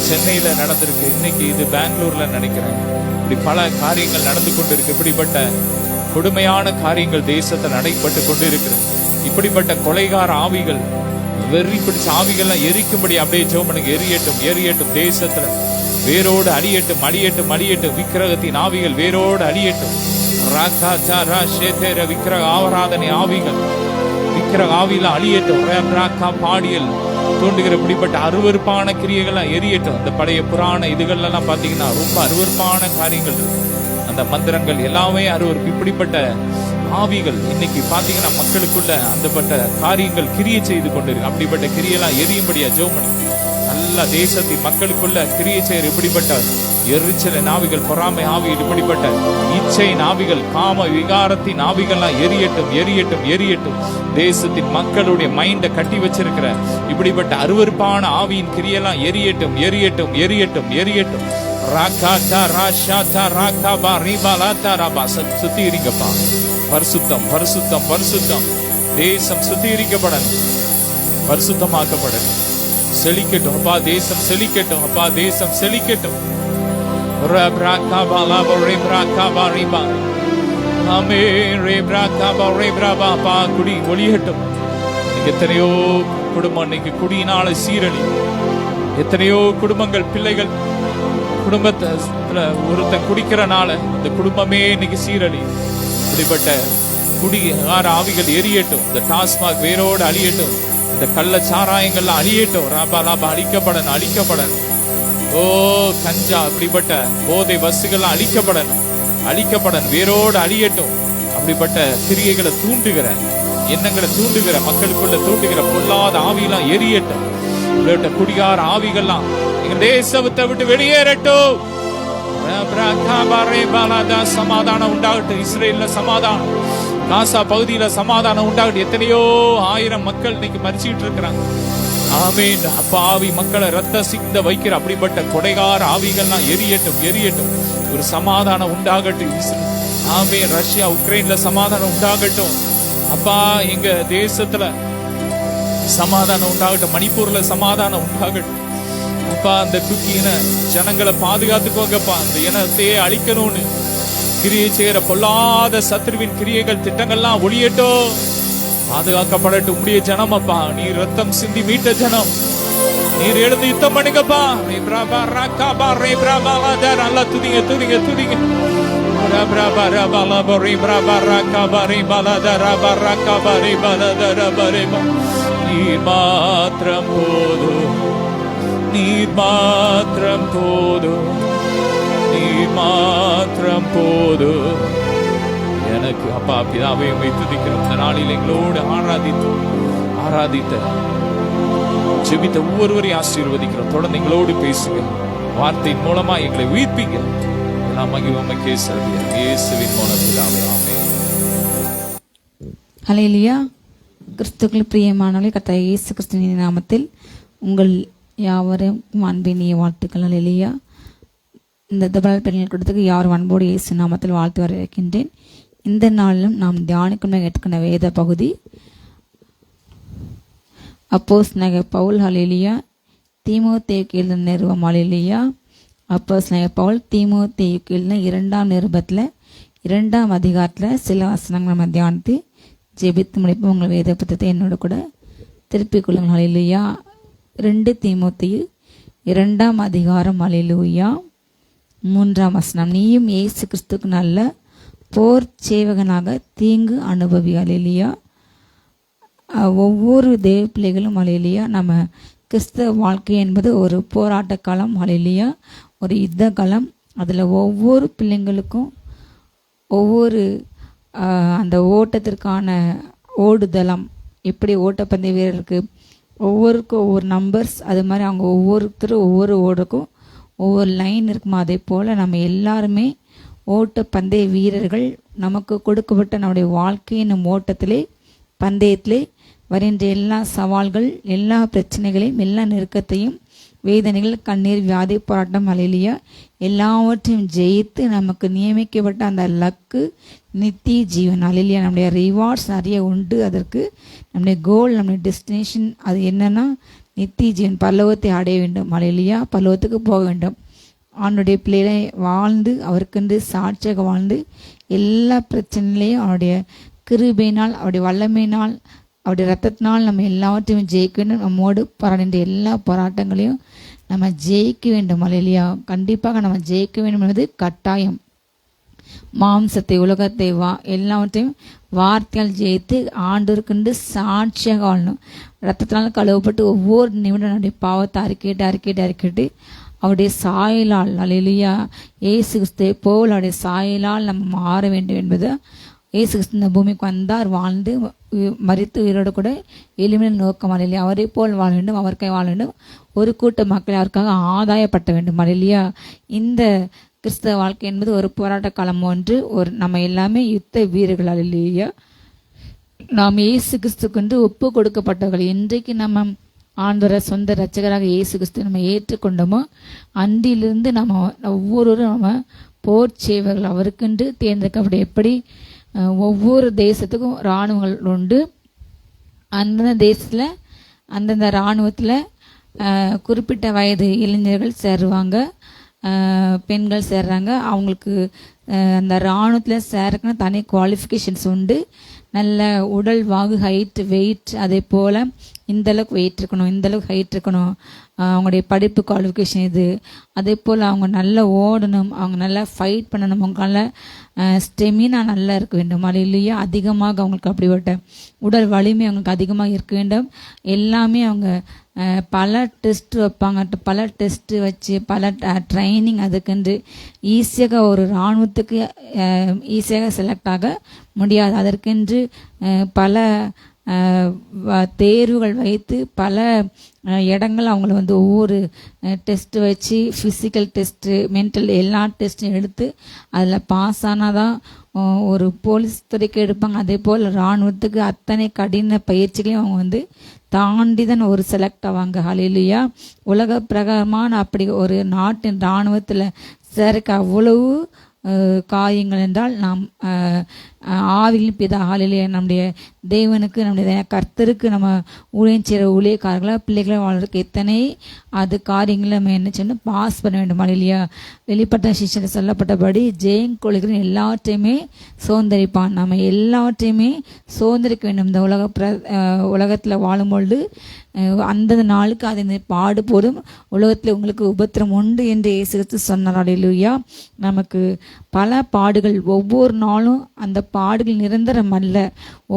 சென்னையில நடந்திருக்கு இன்னைக்கு இது பெங்களூர்ல நினைக்கிறேன் இப்படி பல காரியங்கள் நடந்து கொண்டிருக்கு இப்படிப்பட்ட கொடுமையான காரியங்கள் தேசத்தில் நடைபெற்று கொண்டு இருக்கிறது இப்படிப்பட்ட கொலைகார ஆவிகள் வெறி பிடிச்ச ஆவிகள்லாம் எரிக்கும்படி அப்படியே ஜெபம் பண்ணுங்க எரியட்டும் தேசத்துல வேரோடு அழியட்டும் விக்கிரகத்தின் ஆவிகள் வேரோடு அழியட்டும் விக்கிரக ஆராதனை ஆவிகள் விக்கிரக ஆவியில அழியட்டும் பாடியல் தோண்டுகிற இப்படிப்பட்ட அருவருப்பான கிரியைகள்லாம் எரியட்டும் இந்த பழைய புராண இதுகள் எல்லாம் பாத்தீங்கன்னா ரொம்ப அருவருப்பான காரியங்கள் அந்த மந்திரங்கள் எல்லாமே அருவருப்பு இப்படிப்பட்ட ஆவிகள் இன்னைக்கு பாத்தீங்கன்னா மக்களுக்குள்ள அந்தப்பட்ட காரியங்கள் கிரியை செய்து கொண்டிருக்கு அப்படிப்பட்ட கிரியெல்லாம் எரியும்படியா ஜெபம் பண்ணி நல்ல தேசத்தின் மக்களுக்குள்ள கிரியை செய்யற இப்படிப்பட்ட எரிச்சலின் ஆவிகள் பொறாமை ஆவிகள் இப்படிப்பட்ட இச்சையின் ஆவிகள் காம விகாரத்தின் ஆவிகள்லாம் எரியட்டும் தேசத்தின் மக்களுடைய மைண்ட கட்டி வச்சிருக்கிற இப்படிப்பட்ட அருவருப்பான ஆவியின் கிரியெல்லாம் எரியட்டும் ராகாதா ராஷாதா ராகாபா ரிபாலாதா ரபா. சுத்திகரிங்கப்பா. பரிசுத்தம் பரிசுத்தம் பரிசுத்தம். தேசம் சுத்திகரிக்கப்படணும், பரிசுத்தமாக்கப்படணும், செழிக்கட்டும் அப்பா. தேசம் செழிக்கட்டும் அப்பா, தேசம் செழிக்கட்டும். குடி ஒளியட்டும். எத்தனையோ குடும்பம் இன்னைக்கு குடியினால சீரழி. எத்தனையோ குடும்பங்கள், பிள்ளைகள் குடும்பத்துல ஒருத்தன் குடிக்கிறனால இந்த குடும்பமே இன்னைக்கு சீரழி. இப்படிப்பட்ட குடிகார ஆவிகள் எரியட்டும். இந்த டாஸ்மாக் வேரோடு அழியட்டும். இந்த கள்ள சாராயங்கள்லாம் அழியட்டும். ராபா லாபா அழிக்கப்படணும், அழிக்கப்படணும். ஓ கஞ்சா, இப்படிப்பட்ட போதை வசுகள்லாம் அழிக்கப்படணும், அழிக்கப்படணும், வேரோடு அழியட்டும். அப்படிப்பட்ட கிரியைகளை தூண்டுகிற எண்ணங்களை தூண்டுகிற மக்களுக்குள்ள தூண்டுகிற பொல்லாத ஆவியெல்லாம் எரியட்டும். இப்படிப்பட்ட குடிகார ஆவிகள்லாம் எங்க தேசத்தை விட்டு வெளியேறட்டும். சமாதானம் உண்டாகட்டும். இஸ்ரேல்ல சமாதானம், காசா பகுதியில சமாதானம் உண்டாகட்டும். எத்தனையோ ஆயிரம் மக்கள் இன்னைக்கு மரிச்சுட்டு இருக்கிறாங்க. ஆமீன். பாவி மக்களை ரத்த சிந்த வைக்கிற அப்படிப்பட்ட கொடைகார ஆவிகள்லாம் எரியட்டும், எரியட்டும். ஒரு சமாதானம் உண்டாகட்டும். ஆமீன். ரஷ்யா உக்ரைன்ல சமாதானம் உண்டாகட்டும் அப்பா. எங்க தேசத்துல சமாதானம் உண்டாகட்டும். மணிப்பூர்ல சமாதானம் உண்டாகட்டும் அப்பா. அந்த குக்கின ஜனங்களை பாதுகாத்துக்கோங்கப்பா. அந்த இனத்தையே அழிக்கணும்னு கிரியை செய்யற பொல்லாத சத்ருவின் கிரியைகள், திட்டங்கள்லாம் ஒளியட்டும், பாதுகாக்கப்படட்டும். உடைய ஜனம் அப்பா, நீர் ரத்தம் சிந்தி மீட்ட ஜனம், நீர் எழுந்து யுத்தம் பண்ணுங்கப்பா. நல்லா துதிங்க துதிங்க துதிங்க. நீர் மாத்திரம் போதும், நீர் மாத்திரம் போதும், நீர் மாத்திரம் போதும் எனக்கு அப்பா. பிதாவை உம்மை துதிக்கிறோம். இந்த நாளில் எங்களோடு ஆராதித்த ஜெபித்த ஒவ்வொருவரையும் ஆசீர்வதிக்கிறோம். தொடர்ந்து எங்களோடு பேசுங்க, வார்த்தையின் மூலமா எங்களை உயிர்ப்பீங்க. எல்லாம் மகிமைக்கே செலுத்துகிறோம் இயேசுவின் மூலம் பிதாவே, ஆமென். ஹல்லேலூயா. கிறிஸ்துவுக்குள் பிரியமானவர்களே, கர்த்தர் இயேசு கிறிஸ்துவின் நாமத்தில் உங்கள் யாவரும் அன்பினிய வாழ்த்துக்கள். ஹல்லேலூயா. இந்த தபால் பெண்கள் கூட்டத்துக்கு யாரும் அன்போடு இயேசு நாமத்தில் வாழ்த்து வரவேற்கின்றேன். இந்த நாளிலும் நாம் தியானிக்கும் எடுத்துக்கிற வேத பகுதி அப்போஸ்தலனாகிய பவுல் ஹல்லேலூயா தீமோத்தேயுக்கு எழுதின நிருபம். ஹல்லேலூயா. அப்போஸ்தலனாகிய பவுல் தீமோத்தேயுக்கு எழுதின 2ஆம் நிருபத்தில் 2ஆம் அதிகாரத்தில் சில வசனங்கள் நம்ம தியானித்து ஜெபித்து முடிப்போம். உங்கள் வேத புத்தகத்தை என்னோட கூட திருப்பிக் கொள்ளுங்கள். ஹல்லேலூயா. 2 தீமோத்தேயு 2ஆம் அதிகாரம். ஹல்லேலூயா. 3ஆம் வசனம். நீயும் இயேசு கிறிஸ்துவுக்கு நல்ல போர் சேவகனாக தீங்கு அனுபவி. ஹல்லேலூயா. ஒவ்வொரு தேவ பிள்ளைகளும் ஹல்லேலூயா, நம்ம கிறிஸ்தவ வாழ்க்கை என்பது ஒரு போராட்ட காலம். ஹல்லேலூயா. ஒரு யுத்த காலம். அதில் ஒவ்வொரு பிள்ளைங்களுக்கும் ஒவ்வொரு அந்த ஓட்டத்திற்கான ஓடுதளம், எப்படி ஓட்டப்பந்தய வீரருக்கு ஒவ்வொருக்கும் ஒவ்வொரு நம்பர்ஸ், அது மாதிரி அவங்க ஒவ்வொருத்தரும் ஒவ்வொரு ஓடுக்கும் ஒவ்வொரு லைன் இருக்குமா, அதே போல் நம்ம எல்லாருமே ஓட்ட பந்தய வீரர்கள். நமக்கு கொடுக்கப்பட்ட நம்முடைய வாழ்க்கையின் ஓட்டத்திலே பந்தயத்திலே வருகின்ற எல்லா சவால்கள், எல்லா பிரச்சனைகளையும், எல்லா நெருக்கத்தையும், வேதனைகள், கண்ணீர், வியாதி, போராட்டம், ஹல்லேலூயா எல்லாவற்றையும் ஜெயித்து நமக்கு நியமிக்கப்பட்ட அந்த லக்கு நித்திய ஜீவன். ஹல்லேலூயா. நம்முடைய ரிவார்ட்ஸ் நிறைய உண்டு. அதற்கு நம்முடைய கோல், நம்முடைய டெஸ்டினேஷன் அது என்னன்னா நித்திய ஜீவன், பரலோகத்தை அடைய வேண்டும். ஹல்லேலூயா. பரலோகத்துக்கு போக வேண்டும். அவனுடைய பிள்ளைகளை வாழ்ந்து அவருக்கென்று சாட்சியாக வாழ்ந்து எல்லா பிரச்சனையிலையும் அவனுடைய கிருபையினால், அவருடைய வல்லமையினால், அவருடைய ரத்தத்தினால் நம்ம எல்லாவற்றையும் ஜெயிக்க வேண்டும். நம்மோடு போராடுகின்ற எல்லா போராட்டங்களையும் நம்ம ஜெயிக்க வேண்டும். ஹல்லேலூயா. கண்டிப்பாக நம்ம ஜெயிக்க வேண்டும் என்பது கட்டாயம். மாம்சத்தை, உலகத்தை, எல்லாவற்றையும் வார்த்தையால் ஜெயித்து ஆண்டவருக்கென்று சாட்சியாக வாழணும். ரத்தத்தினால் கழுவப்பட்டு ஒவ்வொரு நிமிடம் நம்முடைய பாவத்தை அறிக்கையிட்டு அவருடைய சாயலால், ஹல்லேலூயா, இயேசு கிறிஸ்துவை போல் அவருடைய சாயலால் நம்ம மாற வேண்டும் என்பது. இயேசு கிறிஸ்து இந்த பூமிக்கு வந்தார், வாழ்ந்து மரித்து உயிரோடு கூட எளிமையான நோக்கம். ஹல்லேலூயா. அவரை போல் வாழ வேண்டும், அவருக்காக வாழ வேண்டும். ஒரு கூட்ட மக்கள் அவருக்காக ஆதாயப்பட்ட வேண்டும். ஹல்லேலூயா. இந்த கிறிஸ்தவ வாழ்க்கை என்பது ஒரு போராட்ட காலம் ஒன்று. நம்ம எல்லாமே யுத்த வீரர்கள். ஹல்லேலூயா. நாம் இயேசு கிறிஸ்துக்கென்று ஒப்பு கொடுக்கப்பட்டவர்கள். இன்றைக்கு நம்ம ஆண்டவரை சொந்த இரட்சகராக இயேசு கிறிஸ்து நம்ம ஏற்றுக்கொண்டோமோ அன்றிலிருந்து நம்ம ஒவ்வொருவரும் நம்ம போர் சேவர்கள் அவருக்கென்று தேர்ந்தெடுக்கப்பட எப்படி ஒவ்வொரு தேசத்துக்கும் இராணுவங்கள் உண்டு. அந்தந்த தேசத்தில் அந்தந்த இராணுவத்தில் குறிப்பிட்ட வயது இளைஞர்கள் சேருவாங்க, பெண்கள் சேர்றாங்க. அவங்களுக்கு அந்த இராணுவத்தில் சேரக்குன்னு தனி குவாலிஃபிகேஷன்ஸ் உண்டு. நல்ல உடல் வாகு, ஹைட், வெயிட், அதே போல் இந்தளவுக்கு வெயிட் இருக்கணும், இந்தளவுக்கு ஹைட் இருக்கணும், அவங்களுடைய படிப்பு குவாலிஃபிகேஷன் இது. அதே போல் அவங்க நல்லா ஓடணும், அவங்க நல்லா ஃபைட் பண்ணணும், அவங்களால ஸ்டெமினா நல்லா இருக்க வேண்டும். அது இல்லையா அதிகமாக அவங்களுக்கு அப்படிப்பட்ட உடல் வலிமை அவங்களுக்கு அதிகமாக இருக்க வேண்டும். எல்லாமே அவங்க பல டெஸ்ட் வைப்பாங்க, பல டெஸ்ட் வச்சு பல ட்ரைனிங் அதுக்கென்று ஈஸியாக ஒரு இராணுவத்துக்கு ஈஸியாக செலக்ட் ஆக முடியாது. அதற்கென்று பல தேர்வுகள் வைத்து பல இடங்கள் அவங்கள ஒவ்வொரு டெஸ்ட் வச்சு ஃபிசிக்கல் டெஸ்ட்டு, மென்டல் எல்லா டெஸ்ட்டும் எடுத்து அதில் பாஸ் ஆனாதான் ஒரு போலீஸ் துறைக்கு எடுப்பாங்க. அதே போல் இராணுவத்துக்கு அத்தனை கடின பயிற்சிகளையும் அவங்க தாண்டி தான் ஒரு செலக்ட் ஆவாங்க. ஹல்லேலூயா. உலக பிரகாரமான அப்படி ஒரு நாட்டின் இராணுவத்தில் சேர்க்க அவ்வளவு காரியங்கள் என்றால் நாம் ஆவியின் பிதா ஹல்லேலூயா நம்முடைய தேவனுக்கு, நம்முடைய கர்த்தருக்கு நம்ம ஊழியம் செய்கிற ஊழியக்காரர்களாக பிள்ளைகளை வாழ்றதுக்கு எத்தனை அது காரியங்களை நம்ம என்ன சொன்ன பாஸ் பண்ண வேண்டும். ஹல்லேலூயா. வெளிப்பட்ட சிஷ்யத்தில் சொல்லப்பட்டபடி ஜெயம் கொள்கிற எல்லாவற்றையுமே சுதந்திரிப்பான். நம்ம எல்லாவற்றையுமே சுதந்திரிக்க வேண்டும். இந்த உலகத்தில் வாழும்பொழுது அந்தந்த நாளுக்கு அதை பாடுபோடும் உலகத்தில் உங்களுக்கு உபத்திரம் உண்டு என்று இயேசு கிறிஸ்து சொன்னார். ஹல்லேலூயா. நமக்கு பல பாடுகள், ஒவ்வொரு நாளும் அந்த பாடுகள் நிரந்தரம் அல்ல.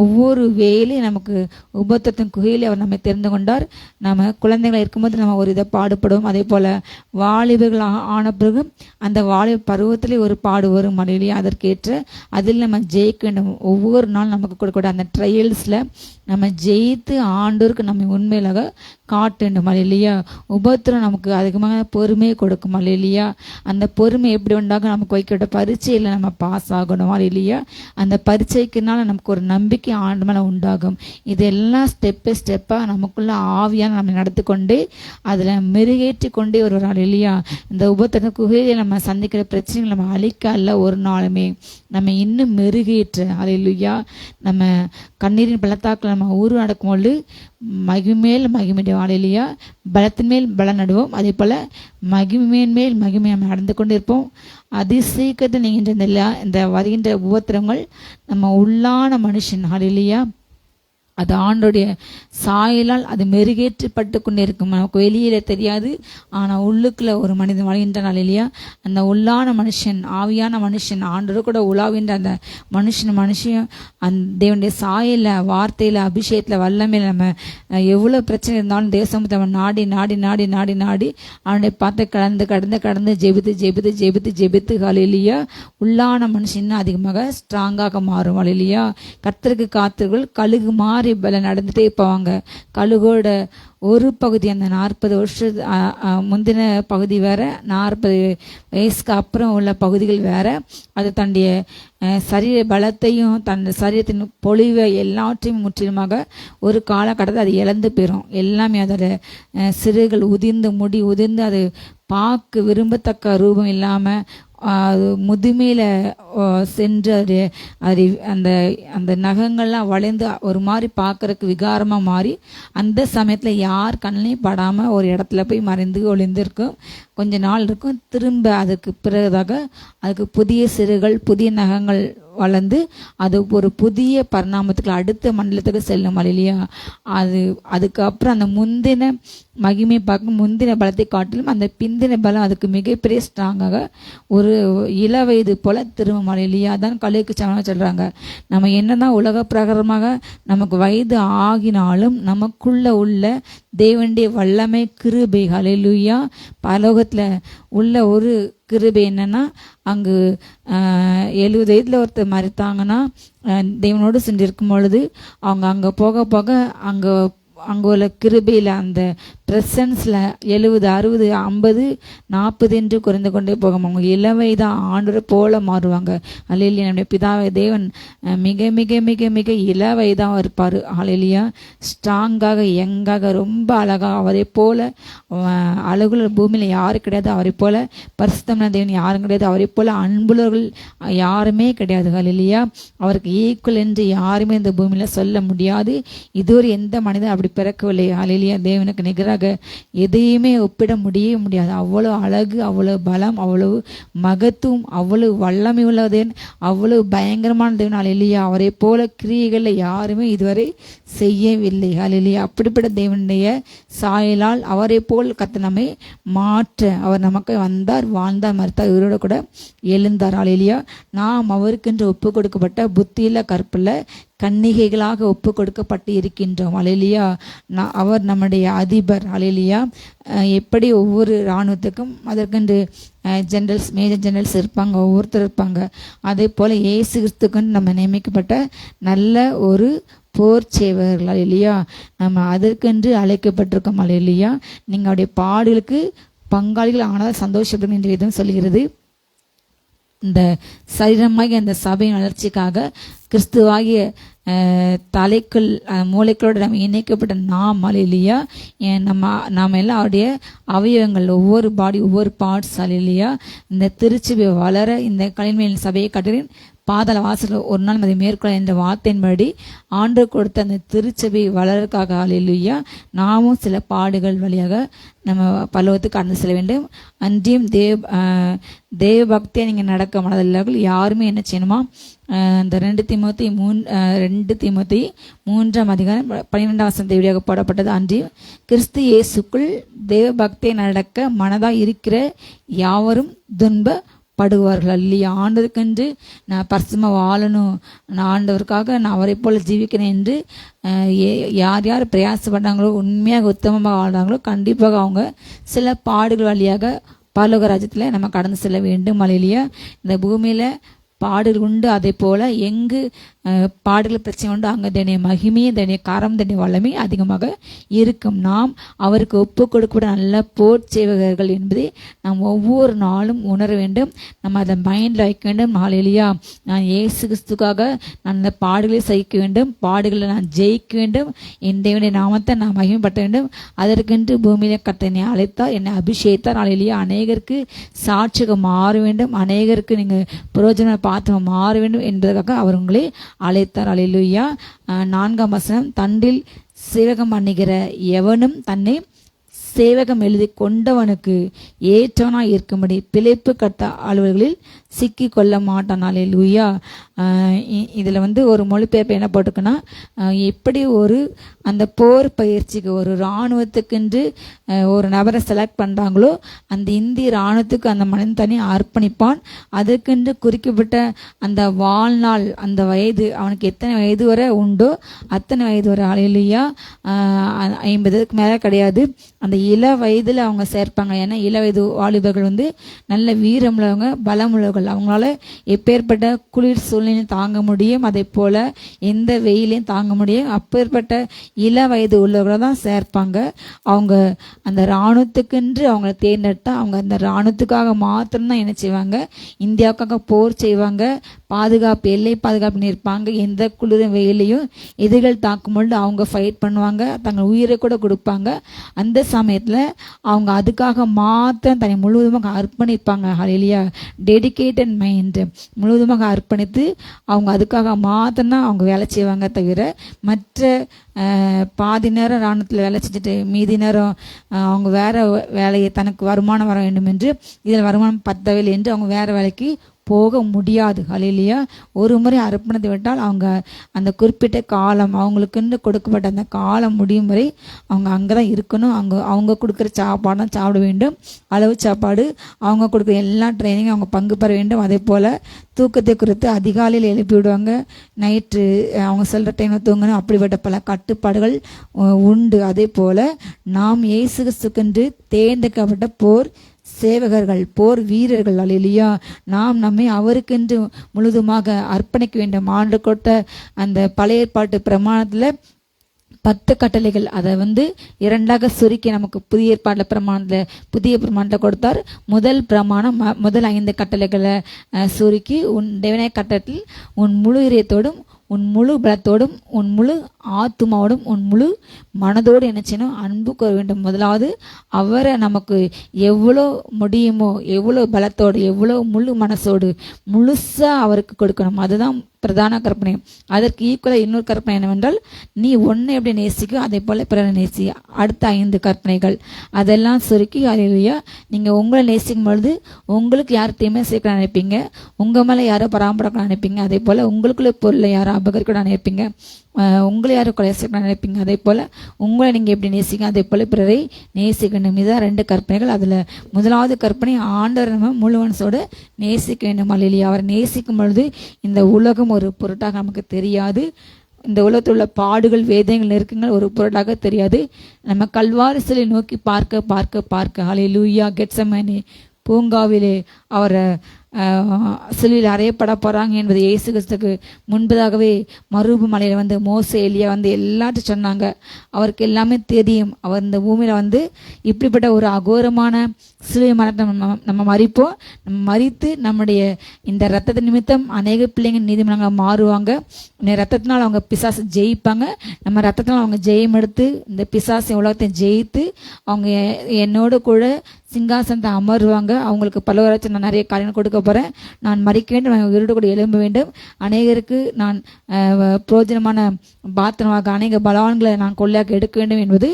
ஒவ்வொரு வேலையும் நமக்கு உபத்திரத்தின் குகையில் அவர் நம்மை தெரிந்து கொண்டார். நம்ம குழந்தைகள் இருக்கும்போது நம்ம ஒரு இதை பாடுபடுவோம். அதே போல் வாலிபர்கள் ஆன பிறகு அந்த வாலிப பருவத்திலே ஒரு பாடு வரும். ஹல்லேலூயா. அதற்கேற்ற அதில் நம்ம ஜெயிக்க வேண்டும். ஒவ்வொரு நாள் நமக்கு கொடுக்கக்கூடிய அந்த ட்ரையல்ஸில் நம்ம ஜெயித்து ஆண்டோருக்கு நம்ம உண்மையிலாக காட்ட வேண்டும். ஹல்லேலூயா. உபத்திரம் நமக்கு அதிகமாக பொறுமையை கொடுக்கும். ஹல்லேலூயா. அந்த பொறுமை எப்படி உண்டாகும்? நமக்கு வைக்கிற பரீட்சையில் நம்ம பாஸ் ஆகணும். ஹல்லேலூயா. அந்த பரீட்சைக்குனால நமக்கு ஒரு நம்பிக்கை ஆண்டு மேலே உண்டாகும். இதெல்லாம் ஸ்டெப்பாக நமக்குள்ள ஆவியான நம்ம நடத்தி கொண்டே அதில் மெருகேற்றி கொண்டே வருவார். ஹல்லேலூயா. இந்த உபத்திர குகையில் நம்ம சந்திக்கிற பிரச்சனைகள் நம்ம அழிக்க அல்ல, ஒரு நாளுமே நம்ம இன்னும் மெருகேற்ற. ஹல்லேலூயா. நம்ம கண்ணீரின் பள்ளத்தாக்கில் நம்ம ஊர் நடக்கும்போது மகிமேல் மகிமையுடைய. ஹல்லேலூயா. பலத்தின் மேல் பலம் நடுவோம். அதே போல் மகிமையின் மேல் மகிமை நம்ம நடந்து கொண்டு இருப்போம். அதிசீக்கிரத்தில் நீங்கின்ற இந்த வருகின்ற உபத்திரங்கள் நம்ம உள்ளான மனுஷன் ஹல்லேலூயா அது ஆண்டோடைய சாயலால் அது மெருகேற்றப்பட்டு கொண்டே இருக்கும். நமக்கு வெளியில தெரியாது, ஆனால் உள்ளுக்குள்ள ஒரு மனிதன் வாழ்கின்றான். ஹல்லேலூயா. அந்த உள்ளான மனுஷன், ஆவியான மனுஷன், ஆண்டோடு கூட உலாவின்ற அந்த மனுஷன் அந்த தேவனுடைய சாயல, வார்த்தையில, அபிஷேகத்தில், வல்லமையில நம்ம எவ்வளோ பிரச்சனை இருந்தாலும் தேசத்தை நம்ம நாடி நாடி நாடி நாடி நாடி அவனுடைய பார்த்து கடந்து ஜெபித்து ஹல்லேலூயா உள்ளான மனுஷன் அதிகமாக ஸ்ட்ராங்காக மாறும். ஹல்லேலூயா. கர்த்தருக்கு காத்திருங்கள் கழுகு மாறி பல நடந்துட்டே போவாங்க. கழுகோட ஒரு பகுதி அந்த 40 வருஷம் முந்தின பகுதி வேற, 40 வயசுக்கு அப்புறம் உள்ள பகுதிகள் வேற. அது தன்னுடைய சரீர பலத்தையும் தன் சரீரத்தின் பொழிவை எல்லாற்றையும் முற்றிலுமாக ஒரு காலகட்டத்தில் அது இழந்து போயிடும். எல்லாமே அதோட சிறுகள் உதிர்ந்து, முடி உதிர்ந்து, அது பார்க்க விரும்பத்தக்க ரூபம் இல்லாமல் முதுமையில் சென்று அது அந்த அந்த நகங்கள்லாம் வளைந்து ஒரு மாதிரி பார்க்கறதுக்கு விகாரமாக மாறி அந்த சமயத்தில் யார் கண்ணையும் படாமல் ஒரு இடத்துல போய் மறைந்து ஒளிந்திருக்கும். கொஞ்ச நாள் இருக்கும். திரும்ப அதுக்கு பிறகுதாக அதுக்கு புதிய சிறுகள், புதிய நகங்கள் வளர்ந்து அது ஒரு புதிய பரிணாமத்துக்கு அடுத்த மண்டலத்துக்கு செல்லும். ஹல்லேலூயா. அதுக்கப்புறம் அந்த முந்தின மகிமை பார்க்கும் முந்தின பலத்தை காட்டிலும் அந்த பிந்தின பலம் அதுக்கு மிகப்பெரிய ஸ்ட்ராங்காக ஒரு இளவயது போல திரும்ப. ஹல்லேலூயா. அதான் கழுகுக்கு சமமாக சொல்கிறாங்க. நம்ம என்னதான் உலக பிரகாரமாக நமக்கு வயது ஆகினாலும் நமக்குள்ள உள்ள தேவனுடைய வல்லமை கிருபை. ஹல்லேலூயா. பரலோகத்தில் உள்ள ஒரு கிருபை என்னன்னா, அங்கு 70 வயதில் ஒருத்தர் மறித்தாங்கன்னா தேவனோடு சென்று இருக்கும் பொழுது அவங்க அங்கே போக போக அங்கே உள்ள கிருபையில் அந்த ப்ரெசன்ஸில் 70, 60, 50, 40 என்று குறைந்து கொண்டே போகும். அவங்க இளவை தான் ஆண்டவரை போல மாறுவாங்க. அல்லேலூயா. நம்முடைய பிதாவை தேவன் மிக மிக மிக மிக இளவை தான் இருப்பார். அல்லேலூயா. ஸ்ட்ராங்காக, யங்காக, ரொம்ப அழகாக, அவரை போல அழகுள்ள பூமியில் யாரும் கிடையாது. அவரை போல பரிசுத்தமான தேவன் யாரும் கிடையாது. அவரை போல அன்புள்ளவர்கள் யாருமே கிடையாது. அல்லேலூயா. அவருக்கு ஈக்குவல் என்று யாருமே இந்த பூமியில் சொல்ல முடியாது. இதுவரை எந்த மனிதன் அப்படி பிறக்கவில்லை. அல்லேலூயா. தேவனுக்கு நிகராக எதையுமே ஒப்பிட முடியாது. அவ்வளவு அழகு, அவ்வளவு பலம், அவ்வளவு மகத்துவம், அவ்வளவு வல்லமை உள்ள தேவன், அவ்வளவு பயங்கரமான தேவன். அல்லேலூயா. அவரை போல கிரியைகளை யாருமே இதுவரை செய்யவில்லை. அல்லேலூயா. அப்படிப்பட்ட தேவனுடைய சாயலால் அவரை போல் கர்த்தர் நம்மை மாற்ற அவர் நமக்கு வந்தார், வாழ்ந்தார், மரித்தார், இவரோட கூட எழுந்தார். அல்லேலூயா. நாம் அவருக்கென்று ஒப்பு கொடுக்கப்பட்ட புத்தியில கற்புள்ள கன்னிகைகளாக ஒப்பு கொடுக்கப்பட்டு இருக்கின்றோம். அல்லேலூயா. அவர் நம்முடைய அதிபர். அல்லேலூயா. எப்படி ஒவ்வொரு இராணுவத்துக்கும் அதற்கென்று ஜெனரல்ஸ், மேஜர் ஜெனரல்ஸ் இருப்பாங்க, ஒவ்வொருத்தர் இருப்பாங்க. அதே போல் இயேசு கிறிஸ்துக்கென்று நம்ம நியமிக்கப்பட்ட நல்ல ஒரு போர் சேவகர்கள். அல்லேலூயா. நம்ம அதற்கென்று அழைக்கப்பட்டிருக்கோம். அல்லேலூயா. நீங்கள் அவருடைய பாடுகளுக்கு பங்காளிகள் ஆனால் சந்தோஷப்படுங்க என்று விதம் சொல்கிறது. இந்த சரீரமாகிய அந்த சபையின் வளர்ச்சிக்காக கிறிஸ்துவாகிய தலைக்குள் மூளைகளோடு நம்ம இணைக்கப்பட்ட நாம். அல்லேலூயா. நம்ம எல்லாம் அவருடைய அவயவங்கள், ஒவ்வொரு பாடி, ஒவ்வொரு பார்ட்ஸ். அல்லேலூயா. இந்த திருச்சபை வளர இந்த கலைமையின் சபையை கட்டுகிறேன், பாதாள வாசல் ஒரு நாள் அதை மேற்கொள்ள என்ற வார்த்தையின்படி ஆண்டு கொடுத்த அந்த திருச்சபை வளர்க்காக. அல்லேலூயா. நாமும் சில பாடுகள் வழியாக நம்ம பல்லவத்துக்கு கடந்து செல்ல வேண்டும். அன்றியும் தேவ பக்தியை நீங்கள் நடக்க மனதில்லார்கள் யாருமே என்ன செய்யணுமா, இந்த 2 தீமோத்தி 3:12 தேவையாக போடப்பட்டது. அன்றியும் கிறிஸ்து இயேசுக்குள் தேவ பக்தியை நடக்க மனதாக இருக்கிற யாவரும் துன்பப்படுவார்கள். அல்லையா. ஆண்டவருக்கென்று நான் பரிசுத்தமாக வாழணும், நான் ஆண்டவருக்காக நான் அவரை போல ஜீவிக்கிறேன் என்று யார் யார் பிரயாசப்பட்டாங்களோ, உண்மையாக உத்தமமாக வாழ்றாங்களோ, கண்டிப்பாக அவங்க சில பாடுகள் வழியாக பரலோக ராஜ்யத்தில் நம்ம கடந்து செல்ல வேண்டும். அல்லேலூயா. இந்த பூமியில் பாடுகள் உண்டு. அதே போல் எங்கு பாடுகள் பிரச்சனை உண்டு அங்கே தன்னுடைய மகிமையை, தன்னுடைய காரம், தன்னுடைய வல்லமை அதிகமாக இருக்கும். நாம் அவருக்கு ஒப்பு கொடுக்கப்பட்ட நல்ல போர் சேவகர்கள் என்பதை நாம் ஒவ்வொரு நாளும் உணர வேண்டும். நம்ம அதை மைண்டில் வைக்க வேண்டும். அல்லேலூயா. நான் இயேசு கிறிஸ்துக்காக நான் அந்த பாடுகளை சகிக்க வேண்டும், பாடுகளை நான் ஜெயிக்க வேண்டும், என் தேவனுடைய நாமத்தை நான் மகிமைப்பட வேண்டும். அதற்கென்று பூமியில கர்த்தர் என்னை அழைத்தார், என்னை அபிஷேகித்தார். அல்லேலூயா. அநேகருக்கு சாட்சியாக மாற வேண்டும், அநேகருக்கு நீங்கள் பிரயோஜன பாத்திரம் மாற வேண்டும் என்பதற்காக அவர் உங்களை அழைத்தார். அல்லேலூயா. 4ஆம் வசனம், தண்டில் சேவகம் பண்ணுகிற எவனும் தன்னை சேவகம் எழுதி கொண்டவனுக்கு ஏற்றவனாய் இருக்கும்படி பிழைப்பு கட்ட அலுவல்களில் சிக்கி கொள்ள மாட்டான். அல்லேலூயா. இதில் ஒரு மொழிபெயர்ப்பு என்ன போட்டிருக்குன்னா, எப்படி ஒரு அந்த போர் பயிற்சிக்கு ஒரு இராணுவத்துக்கென்று ஒரு நபரை செலக்ட் பண்ணுறாங்களோ, அந்த இந்திய இராணுவத்துக்கு அந்த மனிதன் தனி அர்ப்பணிப்பான். அதற்கென்று குறிக்கப்பட்ட அந்த வாழ்நாள், அந்த வயது, அவனுக்கு எத்தனை வயது வரை உண்டோ அத்தனை வயது வரை. அல்லேலூயா. 50க்கு மேலே கிடையாது. அந்த இள வயதில் அவங்க சேர்ப்பாங்க. ஏன்னா இள வயது வாலிபர்கள் நல்ல வீரம் உள்ளவங்க, பலம் உள்ளவர்கள். அவங்களால எப்பேற்பட்ட குளிர் சூழ்நிலையும் தாங்க முடியும், அதே போல எந்த வெயிலையும் தாங்க முடியும். அப்பேற்பட்ட இள வயது உள்ளவர்களை தான் சேர்ப்பாங்க. அவங்க அந்த இராணுவத்துக்கென்று அவங்கள தேர்ந்தெடுத்தா அவங்க அந்த இராணுவத்துக்காக மாத்திரம்தான் என்ன செய்வாங்க, இந்தியாவுக்காக போர் செய்வாங்க, பாதுகாப்பு, எல்லை பாதுகாப்புன்னு இருப்பாங்க. எந்த குளிரும் வெயிலையும் எதிரிகள் தாக்கும் பொழுது அவங்க ஃபைட் பண்ணுவாங்க, தங்கள் உயிரை கூட கொடுப்பாங்க. அந்த சமயத்தில் அவங்க அதுக்காக மாத்திரம் தன்னை முழுவதுமாக அர்ப்பணிப்பாங்க. அல்லேலூயா. டெடிகேட்டட் மைண்ட், முழுவதுமாக அர்ப்பணித்து அவங்க அதுக்காக மாத்திரம்தான் அவங்க வேலை செய்வாங்க. தவிர மற்ற பாதி நேரம் இராணுவத்தில் வேலை செஞ்சுட்டு மீதி நேரம் அவங்க வேற வேலையை, தனக்கு வருமானம் வர வேண்டும் என்று, இதில் வருமானம் பத்தவில்லை என்று அவங்க வேற வேலைக்கு போக முடியாது. அல்லேலூயா. ஒரு முறை அர்ப்பணித்து விட்டால் அவங்க அந்த குறிப்பிட்ட காலம், அவங்களுக்குன்னு கொடுக்கப்பட்ட அந்த காலம் முடியும் வரை அவங்க அங்கே தான் இருக்கணும். அவங்க கொடுக்குற சாப்பாடு தான் சாப்பிட வேண்டும், அளவு சாப்பாடு. அவங்க கொடுக்குற எல்லா ட்ரைனிங்கும் அவங்க பங்கு பெற வேண்டும். அதே போல் தூக்கத்தை குறித்து அதிகாலையில் எழுப்பி விடுவாங்க, நைட்டு அவங்க சொல்கிற டைமில் தூங்கணும். அப்படிப்பட்ட பல கட்டுப்பாடுகள் உண்டு. அதே போல் நாம் இயேசு கிறிஸ்துக்கென்று தேர்ந்தெடுக்கப்பட்ட போர் சேவகர்கள், போர் வீரர்கள். அல்லேலூயா. நாம் நம்மை அவருக்கென்று முழுதுமாக அர்ப்பணிக்க வேண்டும். ஆண்டு கொடுத்த அந்த பழைய ஏற்பாட்டு பிரமாணத்தில் 10 கட்டளைகள் அதை இரண்டாக சுருக்கி நமக்கு புதிய பிரமாணத்தில் கொடுத்தார். முதல் பிரமாணம் முதல் 5 கட்டளைகளை சுருக்கி, உன் தேவனாய கட்டத்தில் உன் முழு இதயத்தோடும் உன் முழு பலத்தோடும் உன் முழு ஆத்துமாவோடும் உன் முழு மனதோடு என்ன செய்யணும், அன்பு கூற வேண்டும். முதலாவது அவரை நமக்கு எவ்வளோ முடியுமோ, எவ்வளோ பலத்தோடு, எவ்வளோ முழு மனசோடு முழுசா அவருக்கு கொடுக்கணும். அதுதான் பிரதான கற்பனை. அதற்கு ஈக்குவலாக இன்னொரு கற்பனை என்னவென்றால், நீ ஒன்றை எப்படி நேசிக்கோ அதே போல பிறரை நேசி. அடுத்த 5 கற்பனைகள் அதெல்லாம் சுருக்கி, அல்லேலூயா, நீங்கள் உங்களை நேசிக்கும் பொழுது உங்களுக்கு யார் தீமை சேர்க்க நினைப்பீங்க, உங்கள் மேலே யாரோ பராமரிக்க நினைப்பீங்க, அதே போல் உங்களுக்குள்ள பொருளை யாரோ அபகரிக்க நினைப்பீங்க, உங்களை யாரும் கொலை செய்ய நினைப்பீங்க, அதே போல் உங்களை நீங்கள் எப்படி நேசிங்க, அதே போல் பிறரை நேசிக்கணும். இதுதான் 2 கற்பனைகள். அதில் முதலாவது கற்பனை, ஆண்டவர் நம்ம முழு மனசோடு நேசிக்க வேண்டும். அல்லேலூயா. அவர் நேசிக்கும் பொழுது இந்த உலகம் ஒரு பொருட்டாக நமக்கு தெரியாது. இந்த உலகத்தில் உள்ள பாடுகள், வேதனைகள், நெருக்கங்கள் ஒரு பொருட்டாக தெரியாது. நம்ம கல்வாரி சிலை நோக்கி பார்க்க பார்க்க பார்க்க, அல்லேலூயா, கெத்செமனே பூங்காவிலே அவரை சிலுவையில் அறையப்பட போகிறாங்க என்பது இயேசு கிறிஸ்துக்கு முன்பதாகவே மறுபு மலையில் மோசே, எலியா எல்லாத்தையும் சொன்னாங்க. அவருக்கு எல்லாமே தெரியும். அவர் இந்த பூமியில் இப்படிப்பட்ட ஒரு அகோரமான சிலுவை மரணத்தை நம்ம மறிப்போம். நம்ம மறித்து நம்முடைய இந்த ரத்தத்தை நிமித்தம் அநேக பிள்ளைங்க நீதிமன்றங்கள் மாறுவாங்க. இந்த ரத்தத்தினால் அவங்க பிசாசை ஜெயிப்பாங்க. நம்ம ரத்தத்தினால் அவங்க ஜெயம் எடுத்து இந்த பிசாசை உலகத்தை ஜெயித்து அவங்க என்னோட கூட சிங்காசனத்தை அமருவாங்க. அவங்களுக்கு பலவராச்சும் நான் நிறைய காரியங்கள் கொடுக்க போகிறேன். நான் மறிக்க வேண்டும், நான் உயிரோடு கூட எழும்ப வேண்டும், அநேகருக்கு நான் பிரயோஜனமான பாத்திரமாக அநேக பலவான்களை நான் கொள்ளையாக எடுக்க வேண்டும் என்பது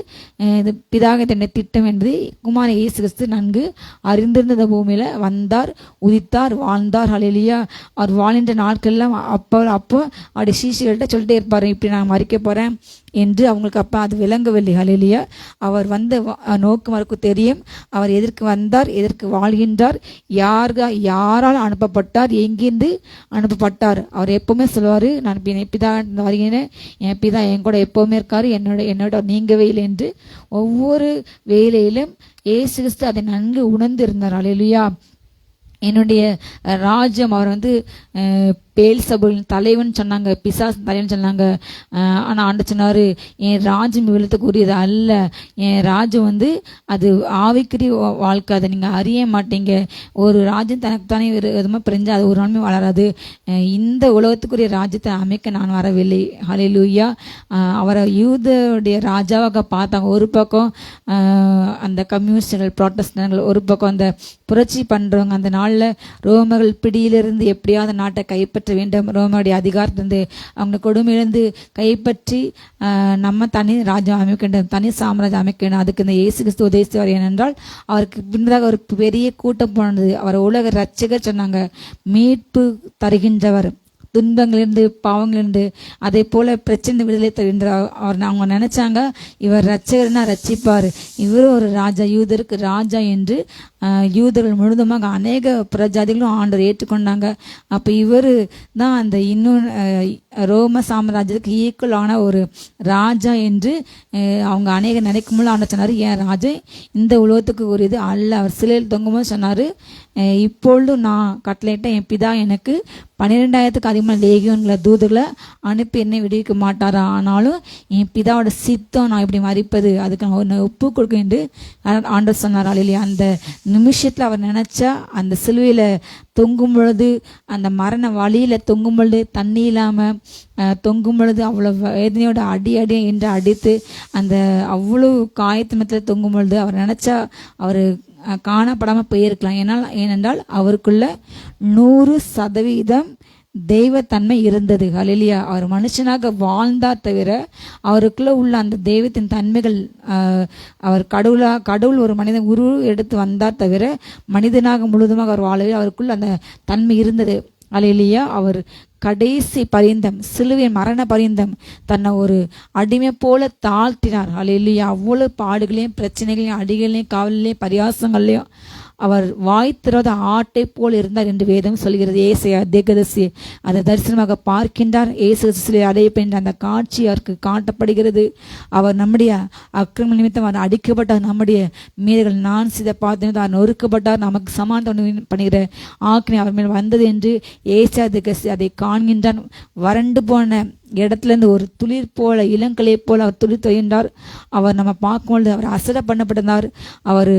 இது பிதாக தன்னுடைய திட்டம் என்பது குமார இயேசு கிறிஸ்து நன்கு அறிந்திருந்த இந்த பூமியில் வந்தார், உதித்தார், வாழ்ந்தார். அல்லேலூயா. அவர் வாழ்கின்ற நாட்கள்லாம் அப்போ அவருடைய சீஷர்கள்ட்ட சொல்லிட்டே இருப்பார், இப்படி நான் மறிக்க போகிறேன் என்று. அவங்களுக்கு அப்போ அது விளங்கவில்லை. அல்லேலூயா. அவர் நோக்கம் அவருக்கு தெரியும். அவர் எதற்கு வந்தார், எதற்கு வாழ்கின்றார், யாரால் அனுப்பப்பட்டார், எங்கிருந்து அனுப்பப்பட்டார். அவர் எப்பவுமே சொல்லுவார், நான் பிதா வருகிறேன், என் பிதா என் கூட எப்பவுமே இருக்காரு, என்னோட நீங்கவே இல்லை என்று. ஒவ்வொரு வேலையிலும் இயேசு கிறிஸ்து அதை நன்கு உணர்ந்து இருந்தார். அல்லேலூயா. என்னுடைய ராஜ்யம், அவர் பேல்சபூலின் தலைவன் சொன்னாங்க, பிசாஸ் தலைவன் சொன்னாங்க. ஆனால் ஆண்டு சொன்னார், என் ராஜ்யம் இவ்வளத்துக்கு உரியது அல்ல, என் ராஜ்யம் அது ஆவிக்குரிய வாழ்க்கை, அதை நீங்கள் அறிய மாட்டீங்க. ஒரு ராஜ்யம் தனக்குத்தானே விதமாக பிரிஞ்சு அது ஒரு நாளுமே வளராது. இந்த உலகத்துக்குரிய ராஜ்யத்தை அமைக்க நான் வரவில்லை. ஹல்லேலூயா. அவரை யூதருடைய ராஜாவாக பார்த்தாங்க. ஒரு பக்கம் அந்த கம்யூனிஸ்டுகள், புரோட்டஸ்டன்ட்கள், ஒரு பக்கம் அந்த புரட்சி பண்ணுறவங்க. அந்த நாளில் ரோமர்கள் பிடியிலிருந்து எப்படியாவது நாட்டை கைப்பற்ற வேண்டும், ரோமருடைய அதிகாரத்திலிருந்து அவங்க கொடுமையிலிருந்து கைப்பற்றி நம்ம தனி ராஜ்யம் அமைக்க வேண்டும், தனி சாம்ராஜ்யம் அமைக்க வேண்டும். அதுக்கு இந்த இயேசு கிறிஸ்து உதவித்தவர். ஏனென்றால் அவருக்கு பின்னதாக ஒரு பெரிய கூட்டம் போனது. அவர் உலக ரட்சகர் சொன்னாங்க, மீட்பு தருகின்றவர், துன்பங்களிலிருந்து பாவங்களிலிருந்து அதே போல பிரச்சனை விடுதலை தருகின்ற அவர். அவங்க நினைச்சாங்க இவர் ரட்சகர்னா ரட்சிப்பார், இவரும் ஒரு ராஜா, யூதருக்கு ராஜா என்று யூதர்கள் முழுதுமாக அநேக பிரஜாதிகளும் ஆண்டவர் ஏற்றுக்கொண்டாங்க. அப்போ இவர் தான் அந்த இன்னும் ரோம சாம்ராஜ்யத்துக்கு ஈக்குவலான ஒரு ராஜா என்று அவங்க அநேக நினைக்கும்போது ஆண்டவர் சொன்னார், ஏன் ராஜா இந்த உலகத்துக்கு ஒரு இது அல்ல. அவர் சிலையில் தொங்கும்போது சொன்னார், இப்பொழுது நான் கட்டளையிட்ட என் பிதா எனக்கு 12,000க்கு அதிகமான லேகியோன்களை தூதுகளை அனுப்பி என்னை விடுவிக்க மாட்டாரா, ஆனாலும் என் பிதாவோட சித்தம் நான் இப்படி மறிப்பது அதுக்கு நான் ஒப்பு கொடுக்க என்று ஆண்டவர் சொன்னார். அல்லேலூயா. அந்த நிமிஷத்தில் அவர் நினச்சா அந்த சிலுவையில் தொங்கும் பொழுது, அந்த மரண வழியில் தொங்கும் பொழுது, தண்ணி இல்லாமல் தொங்கும் பொழுது அவ்வளோ வேதனையோட அடி என்று அடித்து அந்த அவ்வளோ காயத்தமத்தில் தொங்கும் பொழுது அவர் நினச்சா அவர் காணப்படாமல் போயிருக்கலாம். ஏனென்றால் அவருக்குள்ள 100% தெய்வத்தன்மை இருந்தது. ஹல்லேலூயா. அவர் மனுஷனாக வாழ்ந்தார் தவிர அவருக்குள்ள உள்ள அந்த தெய்வத்தின் தன்மைகள், அவர் கடவுள் ஒரு மனிதன் உருவு எடுத்து வந்தார் தவிர மனிதனாக முழுதுமாக அவர் வாழவே அவருக்குள்ள அந்த தன்மை இருந்தது. ஹல்லேலூயா. அவர் கடைசி பரிந்தம், சிலுவை மரண பரிந்தம் தன்னை ஒரு அடிமை போல தாழ்த்தினார். ஹல்லேலூயா. அவ்வளவு பாடுகளையும் பிரச்சனைகளையும் அடிகளையும் காவலையும் பரியாசங்களையும் அவர் வாய் திறந்த ஆட்டை போல் இருந்தார் என்று வேதம் சொல்கிறது. ஏசாயா தீர்க்கதரிசி அதை தரிசனமாக பார்க்கின்றார். இயேசு சிலுவையில் அறையப்படுகின்ற அந்த காட்சி அவருக்கு காட்டப்படுகிறது. அவர் நம்முடைய அக்கிரம நிமித்தம் அவர் அடிக்கப்பட்டார், நம்முடைய மீறல்கள் நான் செய்த பார்த்து அவர் நொறுக்கப்பட்டார், நமக்கு சமாதானம் பண்ணுகிற ஆக்கினை அவர் மேல் வந்தது என்று ஏசாயா தீர்க்கதரிசி அதை காண்கின்றான். வறண்டு போன இடத்துலேருந்து ஒரு துளிர் போல, இளங்கலை போல அவர் துளிர் தொய்ந்தார். அவர் நம்ம பார்க்கும்பொழுது அவர் அசட பண்ணப்பட்டிருந்தார். அவர்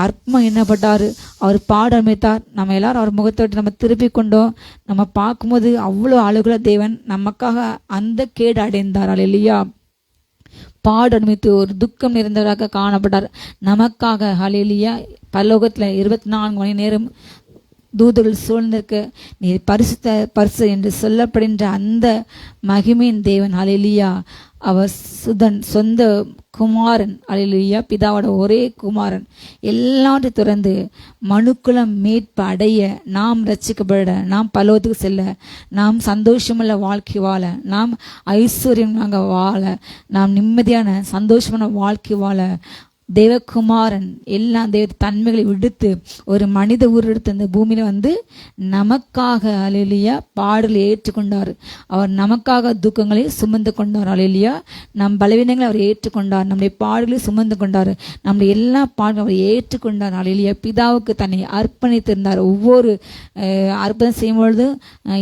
அற்பம் எண்ணப்பட்டார். அவர் பாட அமைத்தார். நம்ம எல்லாரும் அவர் முகத்தை விட்டு நம்ம திருப்பி கொண்டோம். நம்ம பார்க்கும்போது அவ்வளோ அழகுல தேவன் நமக்காக அந்த கேடு அடைந்தார். அல்லேலூயா. பாடு அனுமதித்து ஒரு துக்கம் நிறைந்தவராக காணப்பட்டார் நமக்காக. ஹல்லேலூயா. பரலோகத்தில் 24 மணி நேரம் தூதர்கள் சூழ்ந்திருக்க நீ பரிசு என்று சொல்லப்படுகின்ற அந்த மகிமையின் தேவன். ஹல்லேலூயா. அவர் சொந்த குமாரன். ஹல்லேலூயா. பிதாவோட ஒரே குமாரன் எல்லாத்தையும் துறந்து மனுக்குலம் மீட்பு அடைய, நாம் ரட்சிக்கப்பட, நாம் பரலோகத்துக்கு செல்ல, நாம் சந்தோஷமுள்ள வாழ்க்கை வாழ, நாம் ஐஸ்வர்யம் நாங்கள் வாழ, நாம் நிம்மதியான சந்தோஷமான வாழ்க்கை வாழ தேவகுமாரன் எல்லா தேவ தன்மைகளை விடுத்து ஒரு மனித உருவெடுத்து இந்த பூமியில வந்து நமக்காக அல்லேலூயா பாடலை ஏற்றுக்கொண்டார். அவர் நமக்காக துக்கங்களை சுமந்து கொண்டார். அல்லேலூயா. நம் பலவீனங்களை அவர் ஏற்றுக்கொண்டார். நம்முடைய பாடலை சுமந்து கொண்டார். நம்முடைய எல்லா பாடலும் அவர் ஏற்றுக்கொண்டார். அல்லேலூயா. பிதாவுக்கு தன்னை அர்ப்பணித்திருந்தார். ஒவ்வொரு அர்ப்பணம் செய்யும் பொழுது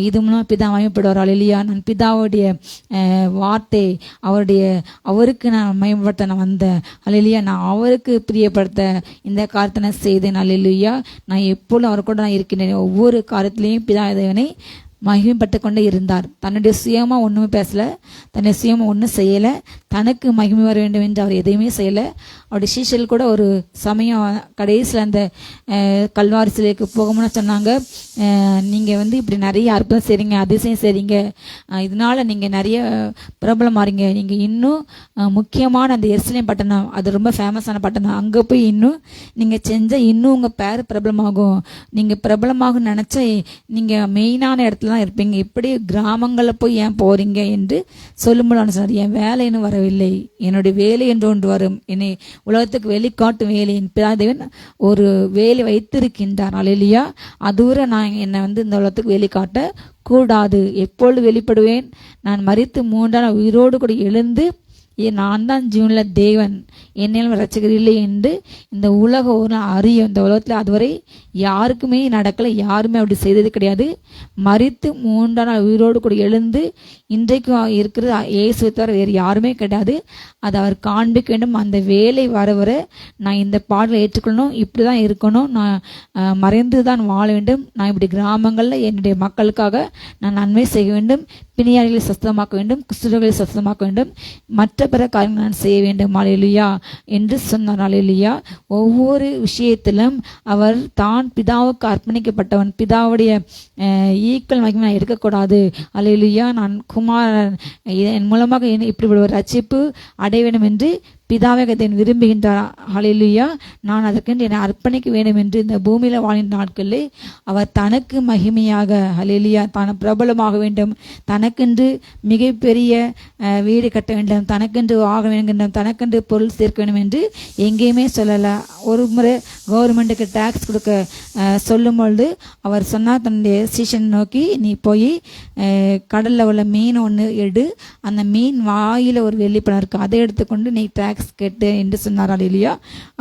இது மூலம் பிதா மயப்படுவார். அல்லேலூயா. நான் பிதாவுடைய வார்த்தை அவருக்கு நான் மயப்படுத்த நான் வந்தேன். அல்லேலூயா. நான் அவருக்கு பிரியப்படுத்த இந்த காரியத்தை நான் செய்தேன். அல்லேலூயா. நான் எப்பொழுதும் அவர் கூட நான் இருக்கின்றேன். ஒவ்வொரு காரியத்திலையும் பிதா தேவனை மகிமைப்பட்டு கொண்டே இருந்தார். தன்னுடைய சுயமாக ஒன்றுமே பேசலை, தன்னுடைய சுயமாக ஒன்றும் செய்யலை, தனக்கு மகிமை வர வேண்டும் என்று அவர் எதையுமே செய்யலை. அவருடைய சீஷர்கள் கூட ஒரு சமயம் கடைசியில் அந்த கல்வாரி சிலைக்கு போகணும்னு சொன்னாங்க, நீங்கள் வந்து இப்படி நிறைய அற்புதம் செய்கிறீங்க, அதிசயம் செய்கிறீங்க, இதனால நீங்கள் நிறைய பிரபலம் மாறீங்க, நீங்கள் இன்னும் முக்கியமான அந்த எருசலேம் பட்டணம், அது ரொம்ப ஃபேமஸான பட்டணம், அங்கே போய் இன்னும் நீங்கள் செஞ்சால் இன்னும் உங்கள் பேர் பிரபலமாகும், நீங்கள் பிரபலமாகும் நினச்சா நீங்கள் மெயினான இடத்துல தான் இருப்பீங்க, இப்படி கிராமங்களில் போய் ஏன் போகிறீங்க என்று சொல்லும்போது சொன்னார், என் வேலை இன்னும் வரவில்லை, என்னுடைய வேலை என்று ஒன்று வரும், என்னை உலகத்துக்கு வெளிக்காட்டும் வேலை என் பிதாதேவன் ஒரு வேலை வைத்திருக்கின்றார். அல்லேலூயா. அதுவரை நான் என்னை வந்து இந்த உலகத்துக்கு வெளிக்காட்ட கூடாது. எப்பொழுது வெளிப்படுவேன்? நான் மரித்து 3 நாள் உயிரோடு கூட எழுந்து நான் தான் ஜீவனுள்ள தேவன், என்னையும் ரட்சகர் இல்லை என்று இந்த உலகம் ஒரு அறியும். இந்த உலகத்தில் அதுவரை யாருக்குமே நடக்கலை, யாருமே அப்படி செய்தது கிடையாது. மரித்து 3 நாள் உயிரோடு கூட எழுந்து இன்றைக்கும் இருக்கிறது இயேசுவை தவிர வேறு யாருமே கிடையாது. அதை அவர் காண்பிக்க வேண்டும். அந்த வேலை வர வர நான் இந்த பாடலை ஏற்றுக்கொள்ளணும், இப்படி தான் இருக்கணும், நான் மறைந்து தான் வாழ வேண்டும், நான் இப்படி கிராமங்களில் என்னுடைய மக்களுக்காக நான் நன்மை செய்ய வேண்டும், பிணியாளிகளை சுத்தமாக்க வேண்டும், குஷ்டரோகிகளை சுத்தமாக்க வேண்டும், மற்ற பிற காரியங்கள் நான் செய்ய வேண்டும். அல்லேலூயா என்று சொன்னார். அல்லேலூயா. ஒவ்வொரு விஷயத்திலும் அவர் தான் பிதாவுக்கு அர்ப்பணிக்கப்பட்டவன், பிதாவுடைய ஈக்கள் மகிமை நான் எடுக்கக்கூடாது. அல்லேலூயா. நான் குமாரன், என் மூலமாக இப்படி ஒரு ரட்சிப்பு அடைய வேண்டும் என்று பிதாவை விரும்புகின்றார். ஹல்லேலூயா. நான் அதற்கென்று என்னை அர்ப்பணிக்க வேண்டும் என்று இந்த பூமியில் வாழ்ந்த நாட்களில் அவர் தனக்கு மகிமையாக, ஹல்லேலூயா, தான் பிரபலமாக வேண்டும், தனக்கென்று மிகப்பெரிய வீடு கட்ட வேண்டும், தனக்கென்று ஆக வேண்டும், தனக்கென்று பொருள் சேர்க்க வேண்டும் என்று எங்கேயுமே சொல்லலை. ஒரு முறை கவர்மெண்ட்டுக்கு டேக்ஸ் கொடுக்க சொல்லும் பொழுது அவர் சொன்னார், தன்னுடைய சீஷன் நோக்கி, நீ போய் கடலில் உள்ள மீன் ஒன்று எடு, அந்த மீன் வாயில் ஒரு வெள்ளிப்பணம் இருக்குது, அதை எடுத்துக்கொண்டு நீ டேக்ஸ் கேட்டு என்று சொன்னார். அல்லேலூயா.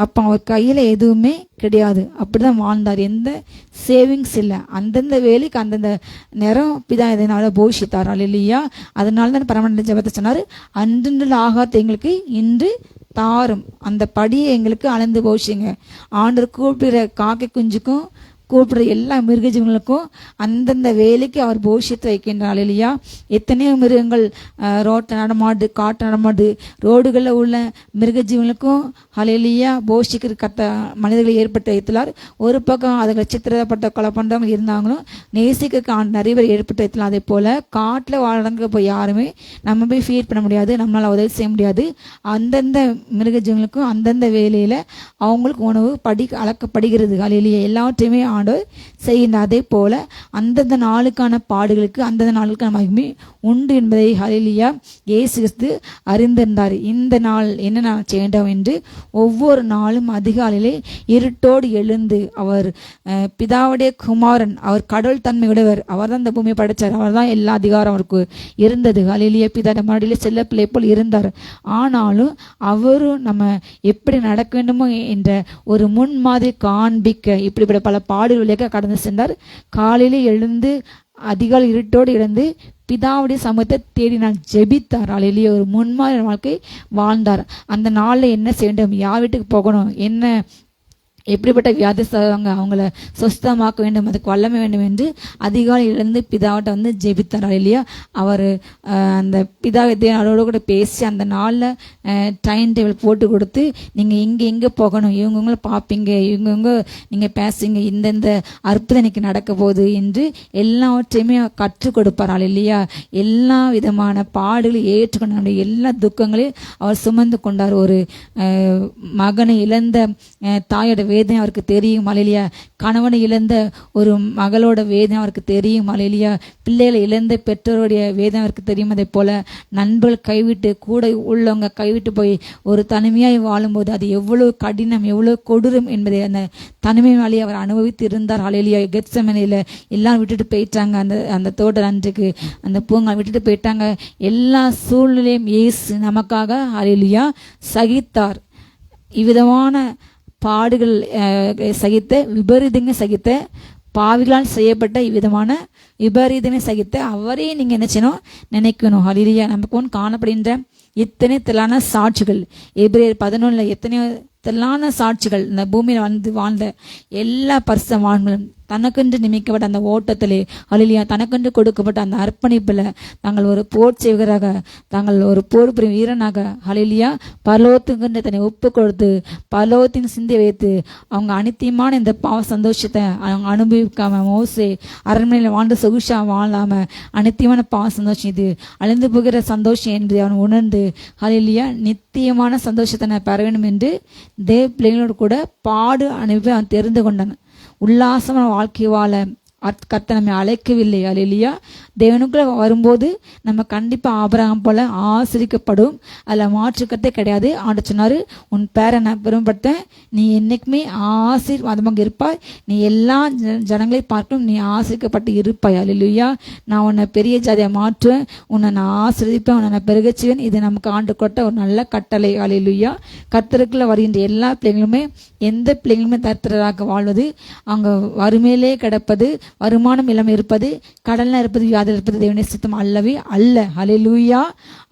அப்போ அவர் கையில் எதுவுமே கிடையாது, அப்படிதான் வாழ்ந்தார். எந்த சேவிங்ஸ் இல்லை. அந்தந்த வேலைக்கு அந்தந்த நேரம் பிதா இதனால போஷித்தார். அல்லேலூயா. அதனால தான் பரமண்ட ஜெபத்தை சொன்னார், அன்று ஆகாரத்தை எங்களுக்கு இன்று தாரும், அந்த படியை எங்களுக்கு அளந்து போஷிங்க. ஆண்டவர் கூப்பிடுற காக்கை குஞ்சுக்கும் கூப்பிடுற எல்லா மிருக ஜீவங்களுக்கும் அந்தந்த வேலைக்கு அவர் போஷித்து வைக்கின்றார். அல்லேலூயா. எத்தனையோ மிருகங்கள் ரோட்டை நடமாடு, காட்டு நடமாடு, ரோடுகளில் உள்ள மிருக ஜீவங்களுக்கும் அல்லேலூயா போஷிக்கிற மனிதர்களை ஏற்பட்டு வைத்துள்ளார். ஒரு பக்கம் அதுகளை சித்திரப்பட்ட கொலை பண்ணுறவங்க இருந்தாங்களும் நேசிக்க நிறைய பேர் ஏற்பட்டு வைத்துலாம். அதே போல் காட்டில் வாழ்றவங்க போய் யாருமே நம்ம போய் ஃபீட் பண்ண முடியாது, நம்மளால் உதவி செய்ய முடியாது. அந்தந்த மிருக ஜீவங்களுக்கும் அந்தந்த வேலையில் அவங்களுக்கு உணவு அளக்கப்படுகிறது. அல்லேலூயா. எல்லாவற்றையுமே ஆண்டவர் செய்கின்ற. அதே போல அந்தந்த நாளுக்கான பாடுகளுக்கு அந்தந்த நாளுக்கான மகிமை உண்டு என்பதை ஹல்லேலூயா இயேசு கிறிஸ்து அறிந்திருந்தார். இந்த நாள் என்ன நான் செய்ய வேண்டும் என்று ஒவ்வொரு நாளும் அதிகாலையிலே இருட்டோடு எழுந்து, அவர் பிதாவுடைய குமாரன், அவர் கடவுள் தன்மை உடையவர், அவர் தான் இந்த பூமியை படைத்தார், அவர் தான் எல்லா அதிகாரம் அவருக்கு இருந்தது. ஹல்லேலூயா. பிதா மறுபடியும் செல்ல பிள்ளை போல் இருந்தார். ஆனாலும் அவரும் நம்ம எப்படி நடக்க வேண்டுமோ என்ற ஒரு முன்மாதிரி காண்பிக்க இப்படிப்பட்ட பல பாடல் வழியாக கடந்து சென்றார். காலையில் எழுந்து அதிகாலை இருட்டோடு எழுந்து பிதாவுடைய சமூகத்தை தேடினார், ஜெபித்தார். ஹல்லேலூயா. ஒரு முன்மாதிரி வாழ்க்கை வாழ்ந்தார். அந்த நாளில் என்ன செய்ய வேண்டும், யார் வீட்டுக்கு போகணும், என்ன எப்படிப்பட்ட வியாதிஸ்தவங்க அவங்கள சொஸ்தமாக்க வேண்டும், அதுக்கு வல்லமை வேண்டும் என்று அதிகாலையிலிருந்து பிதாவிட்ட வந்து ஜெபித்தார். இல்லையா? அவர் அந்த பிதாவை அவரோட கூட பேசி அந்த நாளில் டைம் டேபிள் போட்டு கொடுத்து, நீங்கள் எங்கே போகணும், இவங்கவுங்கள பார்ப்பீங்க, இவங்கவுங்க நீங்கள் பேசுங்க, இந்தந்த அற்புதம் இன்னைக்கு நடக்க போகுது என்று எல்லாவற்றையுமே கற்றுக் கொடுப்பார். இல்லையா? எல்லா விதமான பாடுகளை ஏற்றுக்கொண்டு நம்முடைய எல்லா துக்கங்களையும் அவர் சுமந்து கொண்டார். ஒரு மகனை இழந்த தாயோட வேதனை அவருக்கு தெரியும். ஹல்லேலூயா. கணவனை இழந்த ஒரு மகளோட வேதனை அவருக்கு தெரியும். ஹல்லேலூயா. பிள்ளைகளை இழந்த பெற்றோருடைய வேதனை அவருக்கு தெரியும். அதே போல நண்பர்கள் கைவிட்டு, கூட உள்ளவங்க கைவிட்டு போய் ஒரு தனிமையாய் வாழும்போது அது எவ்வளவு கடினம், எவ்வளவு கொடூரம் என்பதை அந்த தனிமை வழியை அவர் அனுபவித்து இருந்தார். ஹல்லேலூயா. கெத்செமனேல எல்லாரும் விட்டுட்டு போயிட்டாங்க. அந்த தோட்ட அன்றைக்கு அந்த பூங்கா விட்டுட்டு போயிட்டாங்க. எல்லா சூழ்நிலையும் இயேசு நமக்காக ஹல்லேலூயா சகித்தார். இவ்விதமான பாடுகள் சகித்த, விபரீதங்க சகித்த, பாவிகளால் செய்யப்பட்ட இவ்விதமான விபரீதனை சகித்த அவரே நீங்கள் என்ன செய்யணும், நினைக்கணும். ஹல்லேலூயா. நமக்கு ஒன்று காணப்படுகின்ற இத்தனை திரளான சாட்சிகள், எபிரேயர் 11 எத்தனையோ திரளான சாட்சிகள், இந்த பூமியில் வாழ்ந்த எல்லா பரிசுத்தவான்களும் தனக்கென்று நியமிக்கப்பட்ட அந்த ஓட்டத்திலே, ஹல்லேலூயா, தனக்கென்று கொடுக்கப்பட்ட அந்த அர்ப்பணிப்பில் தாங்கள் ஒரு போர் செய்வராக, தாங்கள் ஒரு போர் புரியும் வீரனாக, ஹல்லேலூயா, பரலோகத்துக்கென்று தன்னை ஒப்பு கொடுத்து பரலோகத்தின் சிந்தை வைத்து அவங்க அனித்தியமான இந்த பாவ சந்தோஷத்தை அவங்க அனுபவிக்காம, மோசே அரண்மனையில் வாழ்ந்து சொகுஷா வாழாம அனித்தியமான பாவ சந்தோஷம், இது அழிந்து போகிற சந்தோஷம் என்று அவன் உணர்ந்து, ஹல்லேலூயா, நித்தியமான சந்தோஷத்தை நான் பெற வேண்டும் என்று தேவ பிள்ளைகளோடு கூட பாடு அனுப்பி அவன் தெரிந்து கொண்டான். உல்லாசமான வாழ்க்கை வாழ கர்த்தர் நம்மை அழைக்கவில்லை. ஹல்லேலூயா. தேவனுக்குள்ள வரும்போது நம்ம கண்டிப்பாக ஆபிரகாம் போல ஆசீர்வதிக்கப்படும், அதில் மாற்றுக்கத்தே கிடையாது. ஆண்டவர் சொன்னார், உன் பேரை நான் பெருமைப்பட்டேன், நீ என்னைக்குமே ஆசீர்வாதமாக இருப்பாய், நீ எல்லா ஜனங்களையும் பார்க்கணும், நீ ஆசீர்வதிக்கப்பட்டு இருப்பாய். ஹல்லேலூயா. நான் உன்னை பெரிய ஜாதியை மாற்றுவேன், உன்னை நான் ஆசீர்வதிப்பேன், உன்னை நான் பெருகச்சுவேன். இது நமக்கு ஆண்டு கொட்ட ஒரு நல்ல கட்டளை. ஹல்லேலூயா. கர்த்தருக்குள்ள வருகின்ற எல்லா பிள்ளைங்களுமே, எந்த பிள்ளைங்களுமே தரித்திரராக வாழ்வது, அவங்க வறுமையிலே கிடப்பது, வருமானம் இல்லாமல் இருப்பது, கடலில் இருப்பது, வியாதியில் இருப்பது தேவனுடைய சித்தம் அல்லவே அல்ல. ஹல்லேலூயா.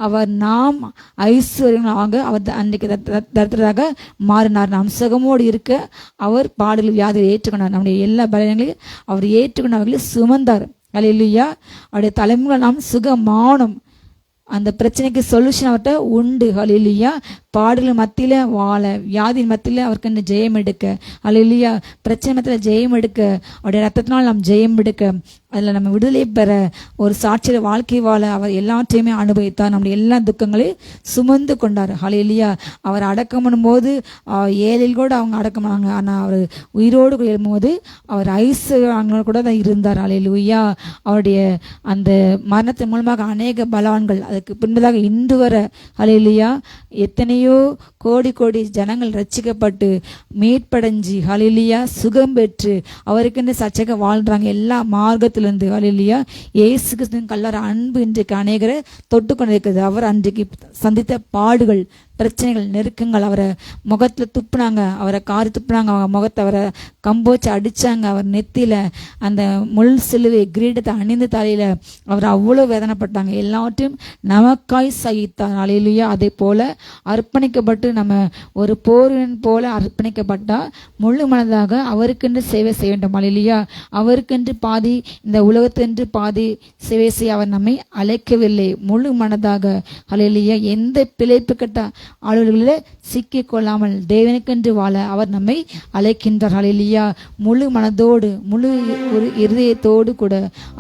அவர் நாம் ஐஸ்வர்யங்களாக அவர் அன்றைக்கு தரித்திரராக மாறினார். நாம் சுகமோடு இருக்க அவர் பாடல் வியாதியை ஏற்றுக்கொண்டார். நம்முடைய எல்லா பலன்களையும் அவர் ஏற்றுக்கொண்டவர்களை சுமந்தார். ஹல்லேலூயா. அவருடைய தலைமுறை நாம் சுகமானோம். அந்த பிரச்சனைக்கு சொல்யூஷன் அவர்கிட்ட உண்டு. ஹல்லேலூயா. பாடுகள் மத்தியில் வாழ, வியாதியின் மத்தியில் அவருக்கு ஜெயம் எடுக்க, ஹல்லேலூயா, பிரச்சனை மத்தியில் ஜெயம் எடுக்க, அவருடைய ரத்தத்தினால் நாம் ஜெயம் எடுக்க, அதில் நம்ம விடுதலை பெற, ஒரு சாட்சியில் வாழ்க்கை வாழ அவர் எல்லாற்றையுமே அனுபவித்தார். நம்முடைய எல்லா துக்கங்களையும் சுமந்து கொண்டார். ஹல்லேலூயா. அவர் அடக்கம் பண்ணும்போது ஏழையில் கூட அவங்க அடக்கம் பண்ணாங்க, ஆனால் அவர் உயிரோடு எழும்போது அவர் ஐஸ்வர்யவான்களோட கூட தான் இருந்தார். ஹல்லேலூயா. அவருடைய அந்த மரணத்தின் மூலமாக அநேக பலவான்கள், அதுக்கு பின்பதாக இன்று வர, ஹல்லேலூயா, எத்தனையோ கோடி கோடி ஜனங்கள் ரட்சிக்கப்பட்டு மீட்படைஞ்சி, ஹல்லேலூயா, சுகம் பெற்று அவருக்குன்னு சச்சக வாழ்றாங்க எல்லா மார்க்கத்திலிருந்து. ஹல்லேலூயா. இயேசு கிறிஸ்துவின் கல்லறை அன்பு இன்றைக்கு அநேகரை தொட்டு கொண்டிருக்கிறது. அவர் அன்றைக்கு சந்தித்த பாடுகள், பிரச்சனைகள், நெருக்கங்கள், அவரை முகத்தில் துப்புனாங்க, அவரை காரி துப்புனாங்க, அவங்க முகத்தை அவரை கம்போச்சு அடித்தாங்க, அவர் நெத்தியில் அந்த முள் சிலுவை கிரீடத்தை அணிந்து தலையில் அவர் அவ்வளோ வேதனைப்பட்டாங்க. எல்லாவற்றையும் நமக்காய் சகித்தார். ஹல்லேலூயா. அதே போல் அர்ப்பணிக்கப்பட்டு நம்ம ஒரு போரின் போல அர்ப்பணிக்கப்பட்டால் முழு மனதாக அவருக்கென்று சேவை செய்ய வேண்டும். ஹல்லேலூயா. அவருக்கென்று பாதி, இந்த உலகத்தென்று பாதி சேவை செய்ய அவர் நம்மை அழைக்கவில்லை. முழு மனதாக, ஹல்லேலூயா, எந்த பிழைப்பு கட்ட ஆளுகளில் சிக்கிக் கொள்ளாமல் தேவனுக்கென்று வாழ அவர் நம்மை அழைக்கின்றார். ஹல்லேலூயா. முழு மனதோடு, முழு ஒரு இருதயத்தோடு கூட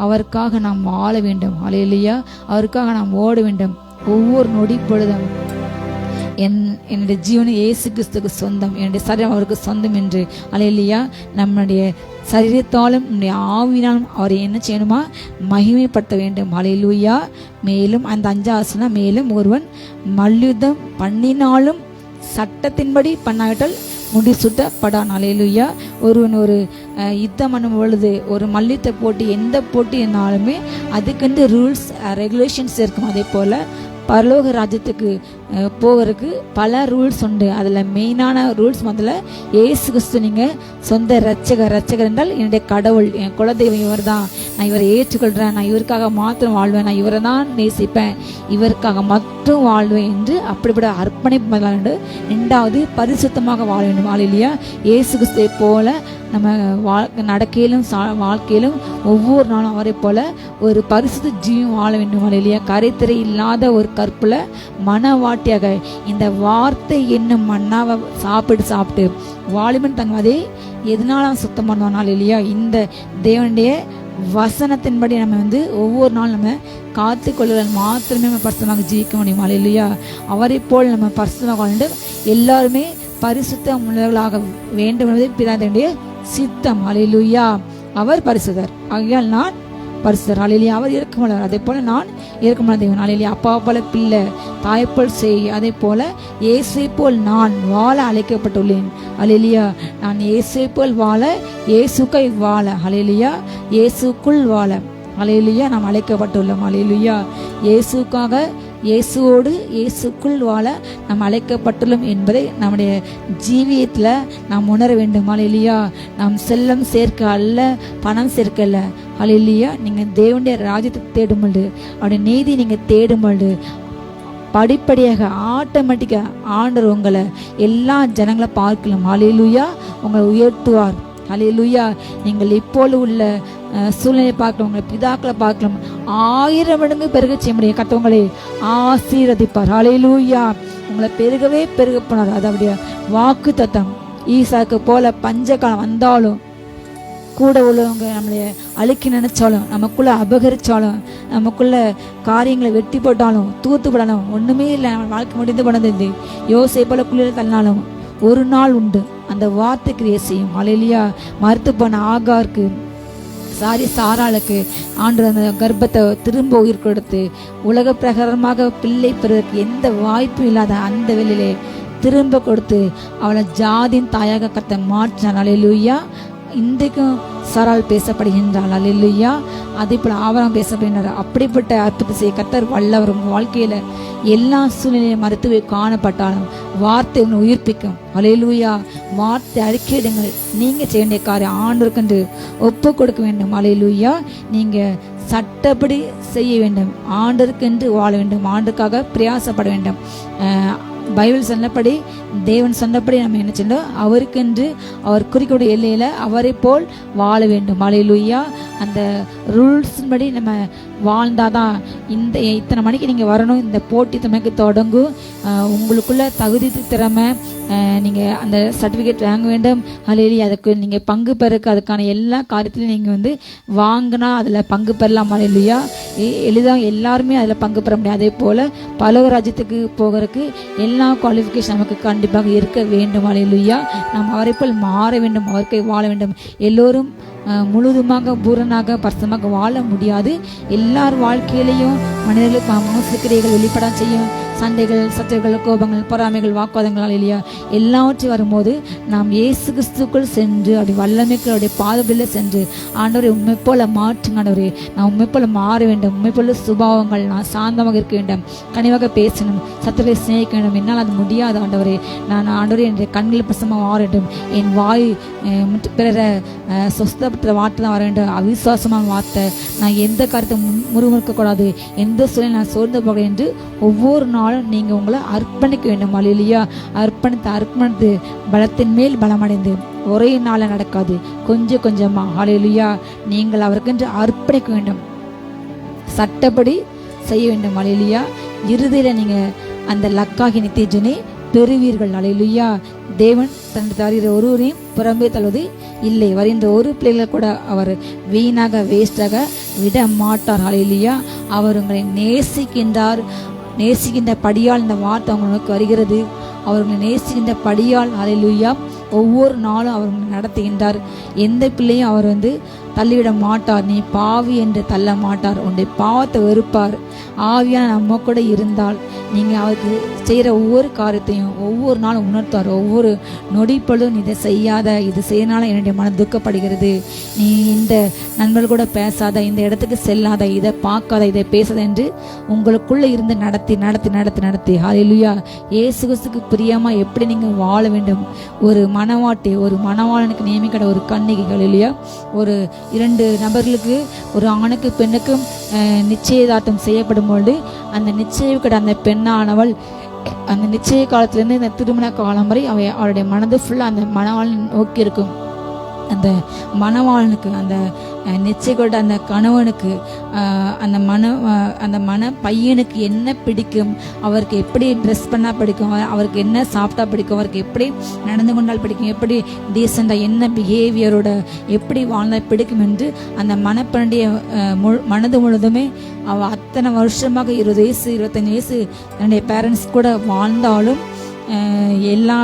அவருக்காக நாம் வாழ வேண்டும். ஹல்லேலூயா. அவருக்காக நாம் ஓட வேண்டும். ஒவ்வொரு நொடி பொழுதும் என்னுடைய ஜீவனம் இயேசு கிறிஸ்துக்கு சொந்தம், என்னுடைய சரீரம் அவருக்கு சொந்தம் என்று, ஹல்லேலூயா, நம்முடைய சரீரத்தாலும் நம்முடைய ஆவினாலும் அவரை என்ன செய்யணுமா, மகிமைப்படுத்த வேண்டும். ஹல்லேலூயா. மேலும் அந்த 5 வசனம், மேலும் ஒருவன் மல்யுத்தம் பண்ணினாலும் சட்டத்தின்படி பண்ணாவிட்டால் முடிசூட்டப்படான். ஹல்லேலூயா. ஒருவன் ஒரு யுத்தம் பண்ணும் பொழுது, ஒரு மல்யுத்த போட்டி, எந்த போட்டி என்னாலுமே அதுக்கென்று ரூல்ஸ் ரெகுலேஷன்ஸ் இருக்கும். அதே போல் பரலோக ராஜ்யத்துக்கு போகிறதுக்கு பல ரூல்ஸ் உண்டு. அதில் மெயினான ரூல்ஸ் முதல்ல ஏசு கிறிஸ்து நீங்கள் சொந்த ரட்சகர் என்றால் என்னுடைய கடவுள், என் குலதெய்வம் இவர் தான், நான் இவரை ஏற்றுக்கொள்கிறேன், நான் இவருக்காக மாத்திரம் வாழ்வேன், நான் இவரை தான் நேசிப்பேன், இவருக்காக மட்டும் வாழ்வேன் என்று அப்படிப்பட்ட அர்ப்பணிப்பு முதலாண்டு. ரெண்டாவது பரிசுத்தமாக வாழ வேண்டும். ஹல்லேலூயா. இயேசு கிறிஸ்துவை போல நம்ம நடக்கையிலும் வாழ்க்கையிலும் ஒவ்வொரு நாளும் அவரை போல ஒரு பரிசுத்த ஜீவம் வாழ வேண்டும். ஹல்லேலூயா. கரைத்திரை இல்லாத ஒரு கற்புல மனவாட்டியாக இந்த வார்த்தை என்னும் மன்னாவை சாப்பிட்டு வாலிபன் தங்குவதே எதனால சுத்தம் பண்ணுவான். ஹல்லேலூயா. இந்த தேவனுடைய வசனத்தின்படி நம்ம ஒவ்வொரு நாளும் நம்ம காத்து கொள்ளுதல் மாத்திரமே நம்ம பரிசுத்தமாக ஜீவிக்க முடியும். ஹல்லேலூயா. அவரை போல் நம்ம பரிசுத்தமாக வாழ்ந்து எல்லாருமே பரிசுத்த உள்ளவர்களாக வேண்டும் என்பதை பிதாவுடைய சித்தம். ஹல்லேலூயா. அவர் பரிசுத்தர், ஆகையால் நான் பரிசுத்தர். ஹல்லேலூயா. அவர் இரக்கமுள்ளவர், அதே போல நான் இரக்கமுள்ள தேவன். ஹல்லேலூயா. அப்பாவை போல பிள்ளை, தாயைப்போல் செய், அதே போல இயேசுவை போல் நான் வாழ அழைக்கப்பட்டுள்ளேன். ஹல்லேலூயா. நான் இயேசுவை போல் வாழ, இயேசுக்கை வாழ, ஹல்லேலூயா, இயேசுக்குள் வாழ, ஹல்லேலூயா, நாம் அழைக்கப்பட்டுள்ளோம். ஹல்லேலூயா. இயேசுக்காக, இயேசுவோடு, இயேசுக்குள் வாழ நாம் அழைக்கப்பட்டுள்ளோம் என்பதை நம்முடைய ஜீவியத்தில் நாம் உணர வேண்டும். ஹல்லேலூயா. நாம் செல்லம் சேர்க்க அல்ல, பணம் சேர்க்க அல்ல. ஹல்லேலூயா. நீங்கள் தேவனுடைய ராஜ்யத்தை தேடும் பொழுது, அவருடைய நீதி நீங்கள் தேடும் பொழுது படிப்படியாக ஆட்டோமேட்டிக்காக ஆண்டவர் உங்களை எல்லா ஜனங்களை பார்க்கலாம். ஹல்லேலூயா. உங்களை உயர்த்துவார். ஹல்லேலூயா. நீங்கள் இப்போது உள்ள சூழ்நிலையை பார்க்கலாம், உங்களை பிதாக்களை பார்க்கலாம், 1000 மடங்கு பெருக செய்ய முடியும். கத்தவங்களை ஆசீர்வதிப்பார். ஹல்லேலூயா. உங்களை பெருகவே பெருக போனார். அதோடைய வாக்கு தத்தம். ஈசாக்கு போல பஞ்சகாலம் வந்தாலும் கூட உள்ளவங்க நம்மளைய அழிக்க நினைச்சாலும், நமக்குள்ள அபகரிச்சாலும், நமக்குள்ள காரியங்களை வெட்டி போட்டாலும், தூத்து போடாலும், ஒண்ணுமே இல்லை, நம்ம வாழ்க்கை முடிந்து போனது யோசேப்பு போல குளிர தள்ளினாலும் ஒரு நாள் உண்டு அந்த வார்த்தை கிரியை செய்யும். ஹல்லேலூயா. மறுத்து போன ஆகாருக்கு, சாராளுக்கு ஆண்டு அந்த கர்ப்பத்தை திரும்ப உயிர் கொடுத்து உலக பிரகாரமாக பிள்ளை பெறுவதற்கு எந்த வாய்ப்பும் இல்லாத அந்த வெளியிலே திரும்ப கொடுத்து அவளை ஜாதியின் தாயாக கத்த மாற்றினார். ஹல்லேலூயா. இன்றைக்கும் சாராள் பேசப்படுகின்றாள். ஹல்லேலூயா. அதே போல ஆவரம் பேசப்படுகின்றார். அப்படிப்பட்ட அற்புதத்தை செய்ய கர்த்தர் வல்லவர். உங்கள் வாழ்க்கையில எல்லா சூழ்நிலையும் மருத்துவ காணப்பட்டாலும் வார்த்தை உங்களை உயிர்ப்பிக்கும். ஹல்லேலூயா. வார்த்தை அறிக்கையிடுங்கள். நீங்க செய்ய வேண்டிய காரியம் ஆண்டவருக்கென்று ஒப்பு கொடுக்க வேண்டும். ஹல்லேலூயா. நீங்க சட்டப்படி செய்ய வேண்டும். ஆண்டவருக்கென்று வாழ வேண்டும். ஆண்டுக்காக பிரயாசப்பட வேண்டும். பைபிள் சொன்னபடி, தேவன் சொன்னபடி நம்ம என்ன செய்யணும், அவருக்கென்று அவர் குறிக்கக்கூடிய எல்லையில அவரை போல் வாழ வேண்டும். ஹல்லேலூயா. அந்த ரூல்ஸ் படி நம்ம வாழ்ந்தாதான் இத்தனை மணிக்கு நீங்கள் வரணும், இந்த போட்டி தமக்கு தொடங்கும், உங்களுக்குள்ள தகுதி திறமை, நீங்கள் அந்த சர்டிஃபிகேட் வாங்க வேண்டும். ஹல்லேலூயா. அதுக்கு நீங்கள் பங்கு பெறக்கு அதுக்கான எல்லா காரியத்திலையும் நீங்கள் வாங்கினா அதில் பங்கு பெறலாம். ஹல்லேலூயா. எளிதாக எல்லாருமே அதில் பங்கு பெற முடியாது. அதே போல் பரலோக ராஜ்யத்துக்கு போகிறதுக்கு எல்லா குவாலிஃபிகேஷன் நமக்கு கண்டிப்பாக இருக்க வேண்டும். ஹல்லேலூயா. நாம் அவரை போல் மாற வேண்டும், அவருக்கு வாழ வேண்டும். எல்லோரும் முழுதுமாக பூரணாக பரிசுத்தமாக வாழ முடியாது. எல்லார் வாழ்க்கையிலையும் மனிதர்களுக்கு மோசக்கிரைகள் வெளிப்பட செய்யும். சண்டைகள், சச்சரவுகள், கோபங்கள், பொறாமைகள், வாக்குவாதங்கள், இல்லையா, எல்லாவற்றையும் வரும்போது நாம் இயேசு கிறிஸ்துக்குள் சென்று அப்படி வல்லமைக்கு அவருடைய பாதபடியில் சென்று ஆண்டவரை உண்மை போல மாற்றுங்க. ஆண்டவரே, நான் உண்மை போல மாற வேண்டும். உண்மை போல சுபாவங்கள், நான் சாந்தமாக இருக்க வேண்டும், கனிவாக பேசணும், சத்துரை சிநேகிக்க வேண்டும். என்னால் அது முடியாது ஆண்டவரே. நான் ஆண்டவரே என்னுடைய கண்களில் பிரசமாக மாற வேண்டும். என் வாய் பிறரை சொஸ்தப்பட்ட வார்த்தை தான் வர வேண்டும், அவிசுவாசமான வார்த்தை. நான் எந்த காரியத்தை முறுமுறுக்கக்கூடாது, எந்த சூழலை நான் சோர்ந்து போக என்று ஒவ்வொரு நாளும் நீங்கள் உங்களை அர்ப்பணிக்க வேண்டும். ஹல்லேலூயா. அர்ப்பணித்து பலத்தின் மேல் பலமடைந்து ஒரே நாளில் நடக்காது, கொஞ்சம் கொஞ்சமா. ஹல்லேலூயா. நீங்கள் அவருக்கென்று அர்ப்பணிக்க வேண்டும், சட்டப்படி செய்ய வேண்டும். ஹல்லேலூயா. இறுதியில் நீங்கள் அந்த லக்காகி நித்திய ஜீவனை பெறுவீர்கள். ஹல்லேலூயா. தேவன் தன் தருகிற ஒருவரையும் புறம்பே தள்ளுவது இல்லை. வருகின்ற ஒரு பிள்ளைகளை கூட அவர் வீணாக வேஸ்டாக விட மாட்டார். ஹல்லேலூயா. அவர் உங்களை நேசிக்கின்றார். நேசிக்கின்ற படியால் இந்த வார்த்தை அவங்களுக்கு வருகிறது. அவர்களை நேசிக்கின்ற படியால் ஹல்லேலூயா ஒவ்வொரு நாளும் அவர் நடத்துகின்றார். எந்த பிள்ளையும் அவர் தள்ளிவிட மாட்டார். நீ பாவி என்று தள்ள மாட்டார். உன்னுடைய பாவத்தை வெறுப்பார். ஆவியான நம்ம கூட இருந்தால் நீங்கள் அவருக்கு செய்கிற ஒவ்வொரு காரியத்தையும் ஒவ்வொரு நாளும் உணர்த்தார். ஒவ்வொரு நொடிப்பொழுதும் இதை செய்யாத, இது செய்யனால என்னுடைய மனம் துக்கப்படுகிறது, நீ இந்த நண்பர்கள் கூட பேசாத, இந்த இடத்துக்கு செல்லாத, இதை பார்க்காத, இதை பேசாத என்று உங்களுக்குள்ளே இருந்து நடத்தி நடத்தி நடத்தி நடத்தி ஹல்லேலூயா இயேசு கிறிஸ்துவுக்கு பிரியமாக எப்படி நீங்கள் வாழ வேண்டும். ஒரு மணவாட்டி, ஒரு மணவாளனுக்கு நியமிக்கிற ஒரு கன்னிகை ஹல்லேலூயா, ஒரு 2 நபர்களுக்கு, ஒரு ஆணுக்கு பெண்ணுக்கும் நிச்சயதார்த்தம் செய்யப்படும் பொழுது அந்த நிச்சயிக்கிற அந்த பெண்ணானவள் அந்த நிச்சய காலத்திலேருந்து இந்த திருமண காலம் வரை அவளுடைய மனது ஃபுல்லாக அந்த மணவாளன் நோக்கி இருக்கும். அந்த மணவாளனுக்கு, அந்த நிச்சயிக்கிற அந்த கணவனுக்கு, அந்த மன பையனுக்கு என்ன பிடிக்கும், அவருக்கு எப்படி ட்ரெஸ் பண்ணால் பிடிக்கும், அவருக்கு என்ன சாப்பிட்டா பிடிக்கும், அவருக்கு எப்படி நடந்து கொண்டால் பிடிக்கும், எப்படி டீசெண்டாக என்ன பிஹேவியரோட எப்படி வாழ்ந்தால் பிடிக்கும் என்று அந்த மனப்பண்டிய மனது முழுதுமே அவள் அத்தனை வருஷமாக 20 வயசு 25 வயசு என்னுடைய பேரண்ட்ஸ் கூட வாழ்ந்தாலும், எல்லா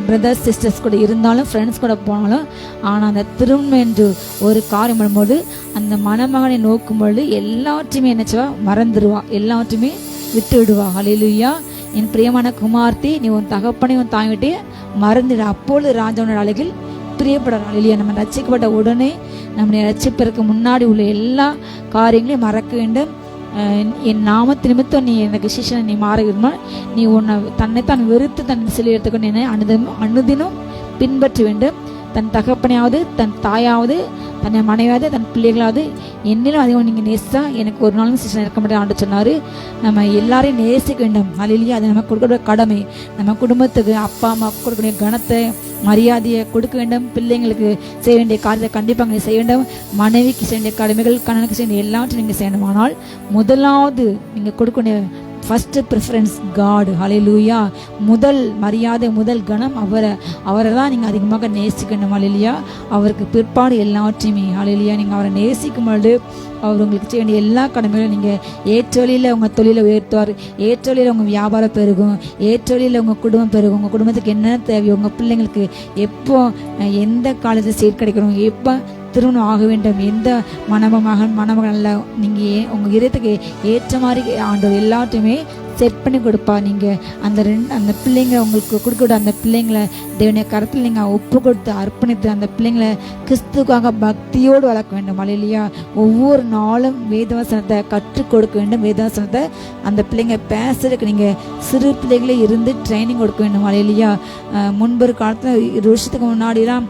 பிரதர்ஸ் சிஸ்டர்ஸ் கூட இருந்தாலும், ஃப்ரெண்ட்ஸ் கூட போனாலும், ஆனால் அந்த திருமணம் என்று ஒரு காரியம் பண்ணும்போது அந்த மணமகனை நோக்கும் பொழுது எல்லாத்தையுமே என்னச்சுவா மறந்துடுவா, எல்லாத்தையுமே விட்டு விடுவா. ஹல்லேலூயா. என் பிரியமான குமார்த்தி, நீ உன் தகப்பனை உன் தாங்கிட்டே மறந்துடு, அப்பொழுது ராஜாவோட அழகில் பிரியப்படுறாள். இல்லையா? நம்ம ரட்சிக்கப்பட்ட உடனே நம்முடைய ரட்சிப்பதற்கு முன்னாடி உள்ள எல்லா காரியங்களையும் மறக்க வேண்டும். என் நாமத்து நிமித்தம் நீ எனக்கு சிஷ்யனை நீ மாற விரும்பினால் நீ உன்னை தன்னைத்தான் வெறுத்து தன் சிலை எடுத்துக்கொண்டு என்னை அனுதினம் பின்பற்ற வேண்டும். தன் தகப்பனையாவது, தன் தாயாவது, தன் மனைவியாவது, தன் பிள்ளைகளாவது என்னிலும் அதிகம் நீங்கள் நேசித்தா எனக்கு ஒரு நாளும் சிஷ்யன் இருக்க முடியாது ஆண்டு சொன்னார். நம்ம எல்லாரையும் நேசிக்க வேண்டும். ஹல்லேலூயா. அது நம்ம கொடுக்கக்கூடிய கடமை. நம்ம குடும்பத்துக்கு அப்பா அம்மா கொடுக்கக்கூடிய கனத்தை மரியாதையை கொடுக்க வேண்டும். பிள்ளைங்களுக்கு செய்ய வேண்டிய காரியத்தை கண்டிப்பாக நீங்கள் செய்ய வேண்டும். மனைவிக்கு செய்ய வேண்டிய கடமைகள், கணவனுக்கு செய்ய வேண்டிய எல்லாவற்றையும் நீங்கள் செய்யணும். ஆனால் முதலாவது நீங்கள் கொடுக்க வேண்டிய ஃபர்ஸ்ட் ப்ரிஃபரன்ஸ் காட். ஹல்லேலூயா. முதல் மரியாதை, முதல் கணம் அவரை தான் நீங்கள் அதிகமாக நேசிக்கணும். ஹல்லேலூயா. அவருக்கு பிற்பாடு எல்லாவற்றையுமே. ஹல்லேலூயா. நீங்கள் அவரை நேசிக்கும் பொழுது அவர் உங்களுக்கு செய்ய வேண்டிய எல்லா கடமைகளும் நீங்கள் ஏற்ற வழியில் உங்கள் தொழிலை உயர்த்துவார், ஏற்ற வழியில் உங்கள் வியாபாரம் பெருகும், ஏற்ற வழியில் உங்கள் குடும்பம் பெருகும். உங்கள் குடும்பத்துக்கு என்ன தேவையோ, உங்கள் பிள்ளைங்களுக்கு எப்போ எந்த காலத்தில் சீட் கிடைக்கணும், எப்போ திருமணம் ஆக வேண்டும், எந்த மணமகன் அல்ல, நீங்கள் உங்கள் இதயத்துக்கு ஏற்ற மாதிரி ஆண்டவர் எல்லாத்தையுமே செட் பண்ணி கொடுப்பா. நீங்கள் அந்த பிள்ளைங்க உங்களுக்கு கொடுக்க அந்த பிள்ளைங்களை தேவனுடைய கருத்தில் நீங்கள் ஒப்பு கொடுத்து அர்ப்பணித்து அந்த பிள்ளைங்களை கிறிஸ்துக்காக பக்தியோடு வளர்க்க வேண்டும். ஹல்லேலூயா. ஒவ்வொரு நாளும் வேதவசனத்தை கற்றுக் கொடுக்க வேண்டும். வேதவசனத்தை அந்த பிள்ளைங்க பேசுறதுக்கு நீங்கள் சிறு பிள்ளைகளே இருந்து ட்ரைனிங் கொடுக்க வேண்டும். ஹல்லேலூயா. முன்பொரு காலத்தில் 20 வருஷத்துக்கு முன்னாடிலாம்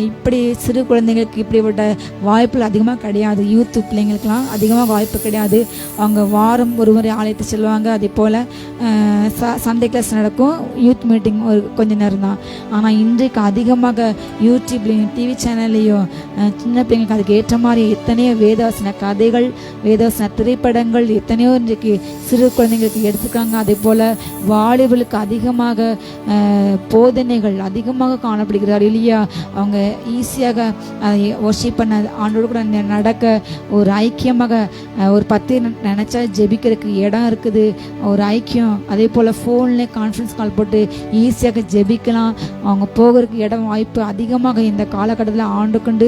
இப்படி சிறு குழந்தைங்களுக்கு இப்படிப்பட்ட வாய்ப்புகள் அதிகமாக கிடையாது. யூத்து பிள்ளைங்களுக்கெல்லாம் அதிகமாக வாய்ப்பு கிடையாது. அவங்க வாரம் ஒரு முறை ஆலயத்தை செல்வாங்க. அதே போல் சண்டே கிளாஸ் நடக்கும், யூத் மீட்டிங் ஒரு கொஞ்ச நேரம் தான். ஆனால் இன்றைக்கு அதிகமாக யூடியூப்லேயும் டிவி சேனல்லையும் சின்ன பிள்ளைங்களுக்கு அதுக்கு ஏற்ற மாதிரி எத்தனையோ வேதவசன கதைகள், வேதவசன திரைப்படங்கள் எத்தனையோ இன்றைக்கு சிறு குழந்தைங்களுக்கு எடுத்துக்காங்க. அதே போல் வாலிபர்களுக்கு அதிகமாக போதனைகள் அதிகமாக காணப்படுகிறார். இல்லையா? அவங்க ஈஸியாக வொர்ஷிப் பண்ண ஆண்டோடு கூட நடக்க ஒரு ஐக்கியமாக ஒரு 10 நினச்சா ஜெபிக்கிறதுக்கு இடம் இருக்குது, ஒரு ஐக்கியம். அதே போல் ஃபோன்லேயே கான்ஃபரன்ஸ் கால் போட்டு ஈஸியாக ஜெபிக்கலாம். அவங்க போகிறதுக்கு இடம் வாய்ப்பு அதிகமாக இந்த காலகட்டத்தில் ஆண்டு கொண்டு